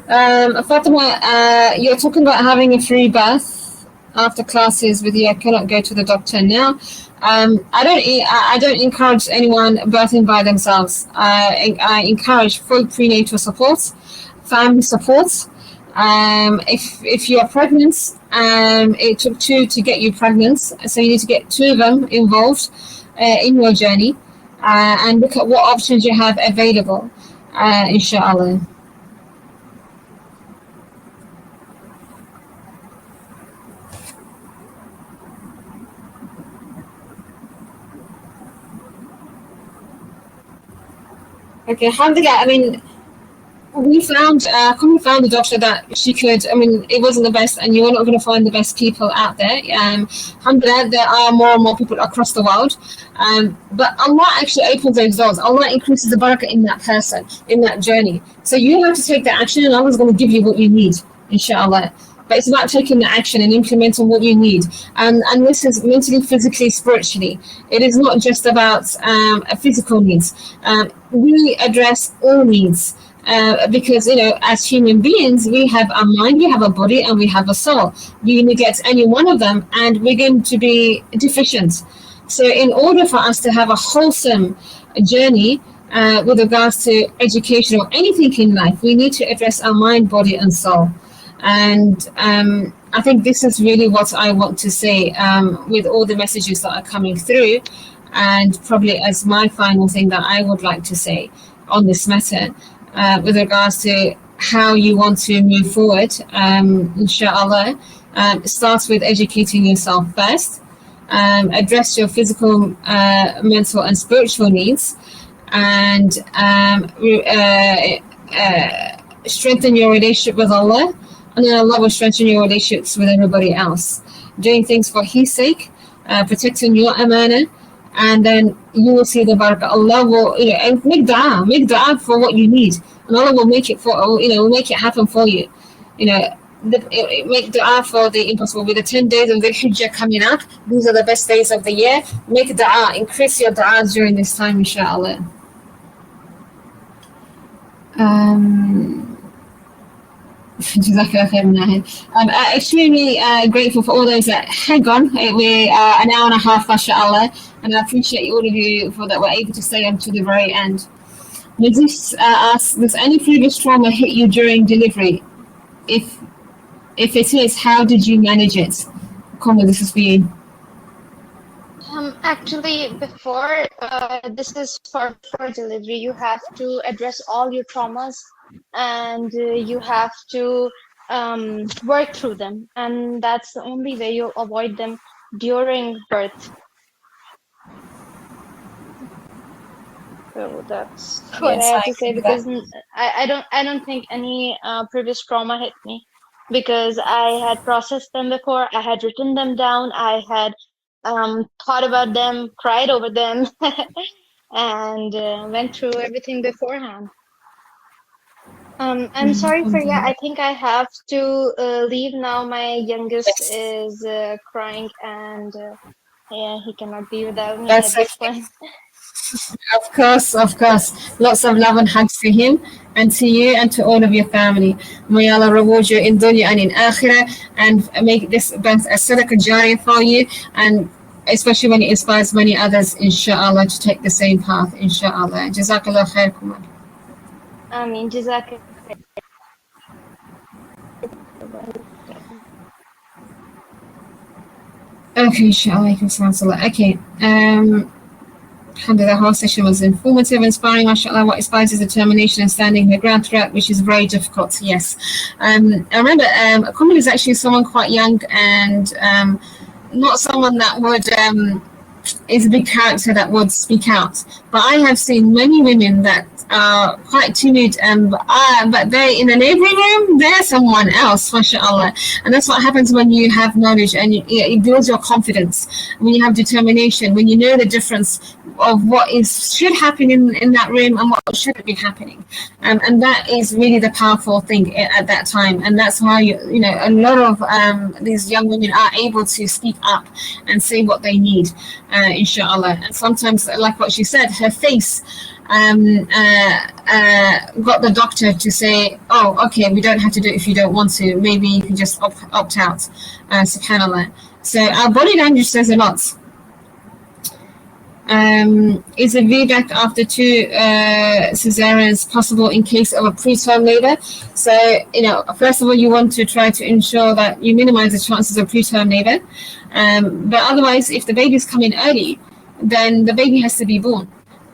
Fatima, you're talking about having a free bath after classes with you. I cannot go to the doctor now. I don't encourage anyone birthing by themselves. I encourage full prenatal support, family support. If you are pregnant, it took 2 to get you pregnant, so you need to get 2 of them involved in your journey, and look at what options you have available, inshallah. Okay, Alhamdulillah, I mean, we found a doctor that she could, I mean, it wasn't the best, and you were not going to find the best people out there. Alhamdulillah, there are more and more people across the world. But Allah actually opens those doors. Allah increases the barakah in that person, in that journey. So you have to take the action, and Allah's going to give you what you need, inshallah. But it's about taking the action and implementing what you need. And this is mentally, physically, spiritually. It is not just about physical needs. We address all needs. Because, as human beings, we have a mind, we have a body, and we have a soul. You neglect any one of them, and we're going to be deficient. So in order for us to have a wholesome journey with regards to education or anything in life, we need to address our mind, body, and soul. And I think this is really what I want to say with all the messages that are coming through, and probably as my final thing that I would like to say on this matter. With regards to how you want to move forward, inshallah, starts with educating yourself first, address your physical, mental, and spiritual needs, and strengthen your relationship with Allah, and then Allah will strengthen your relationships with everybody else. Doing things for His sake, protecting your amana, and then you will see the barakah. Allah will, and make dua for what you need, and Allah will make it will make it happen for you. Make dua for the impossible. With the 10 days of the Hijjah coming up, these are the best days of the year. Make dua, increase your du'as during this time, inshallah. I'm extremely grateful for all those that hang on. We're an hour and a half, mashallah, and I appreciate all of you for that. We're able to stay until the very end. Nazis asks, does any previous trauma hit you during delivery? If it is, how did you manage it? Come on, this is for you. Actually, before this is for delivery, you have to address all your traumas, and you have to work through them, and that's the only way you avoid them during birth. So that's what I have to say, because I don't think any previous trauma hit me, because I had processed them before, I had written them down, I had thought about them, cried over them, and went through everything beforehand. I'm sorry for I think I have to leave now. My youngest is crying, and he cannot be without me at this point. Of course. Lots of love and hugs to him and to you and to all of your family. May Allah reward you in dunya and in akhirah, and make this both a sadaqah jariyah for you, and especially when it inspires many others, inshallah, to take the same path, inshallah. Jazakallah khair, Kumar. Ameen. Jazakallah. Okay, inshallah. Okay. Alhamdulillah, the whole session was informative, inspiring, mashallah. What inspires is determination and standing her ground throughout, which is very difficult. Yes. I remember Kumar is actually someone quite young and not someone that would is a big character that would speak out. But I have seen many women that are quite timid, but they're in the neighboring room, they're someone else, mashallah. And that's what happens when you have knowledge, and it builds your confidence. When you have determination, when you know the difference of what should happen in that room and what shouldn't be happening. And that is really the powerful thing at that time. And that's why, a lot of these young women are able to speak up and say what they need, inshallah. And sometimes, like what she said, her face got the doctor to say, oh, okay, we don't have to do it if you don't want to. Maybe you can just opt out, subhanallah. So our body language says a lot. Is a VBAC after 2 cesareans possible in case of a preterm labor? So, first of all, you want to try to ensure that you minimize the chances of preterm labor. But otherwise, if the baby's coming early, then the baby has to be born.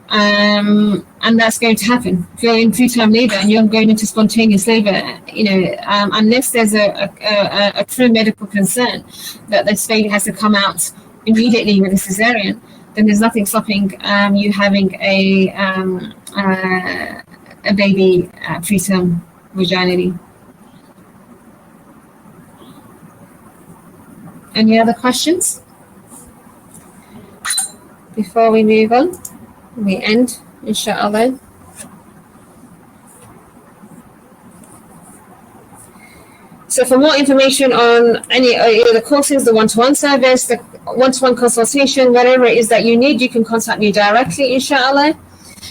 And that's going to happen. If you're in preterm labor and you're going into spontaneous labor, unless there's a true medical concern that this baby has to come out immediately with a cesarean, then there's nothing stopping you having a baby preterm vaginally. Any other questions? Before we move on, we end, inshallah. So for more information on any of the courses, the one-to-one service, the one-to-one consultation, whatever it is that you need, you can contact me directly, inshallah.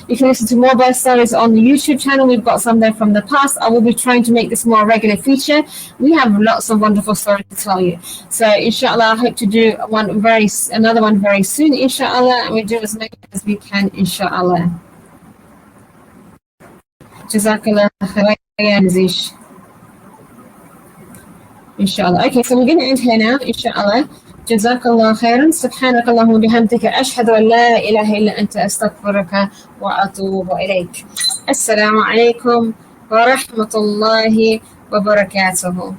You can listen to more birth stories on the YouTube channel. We've got some there from the past. I will be trying to make this more a regular feature. We have lots of wonderful stories to tell you. So inshallah, I hope to do another one very soon, inshallah, and we do as many as we can, inshallah. Jazakallah khairan. Inshallah. Okay, so we're going to end here now, inshallah. Jazakallah khairan. Subhanakallahumma bihamdika ashhadu an la ilaha illa anta astaghfiruka wa atubu ilayk. Assalamu alaikum wa rahmatullahi wa barakatuhu.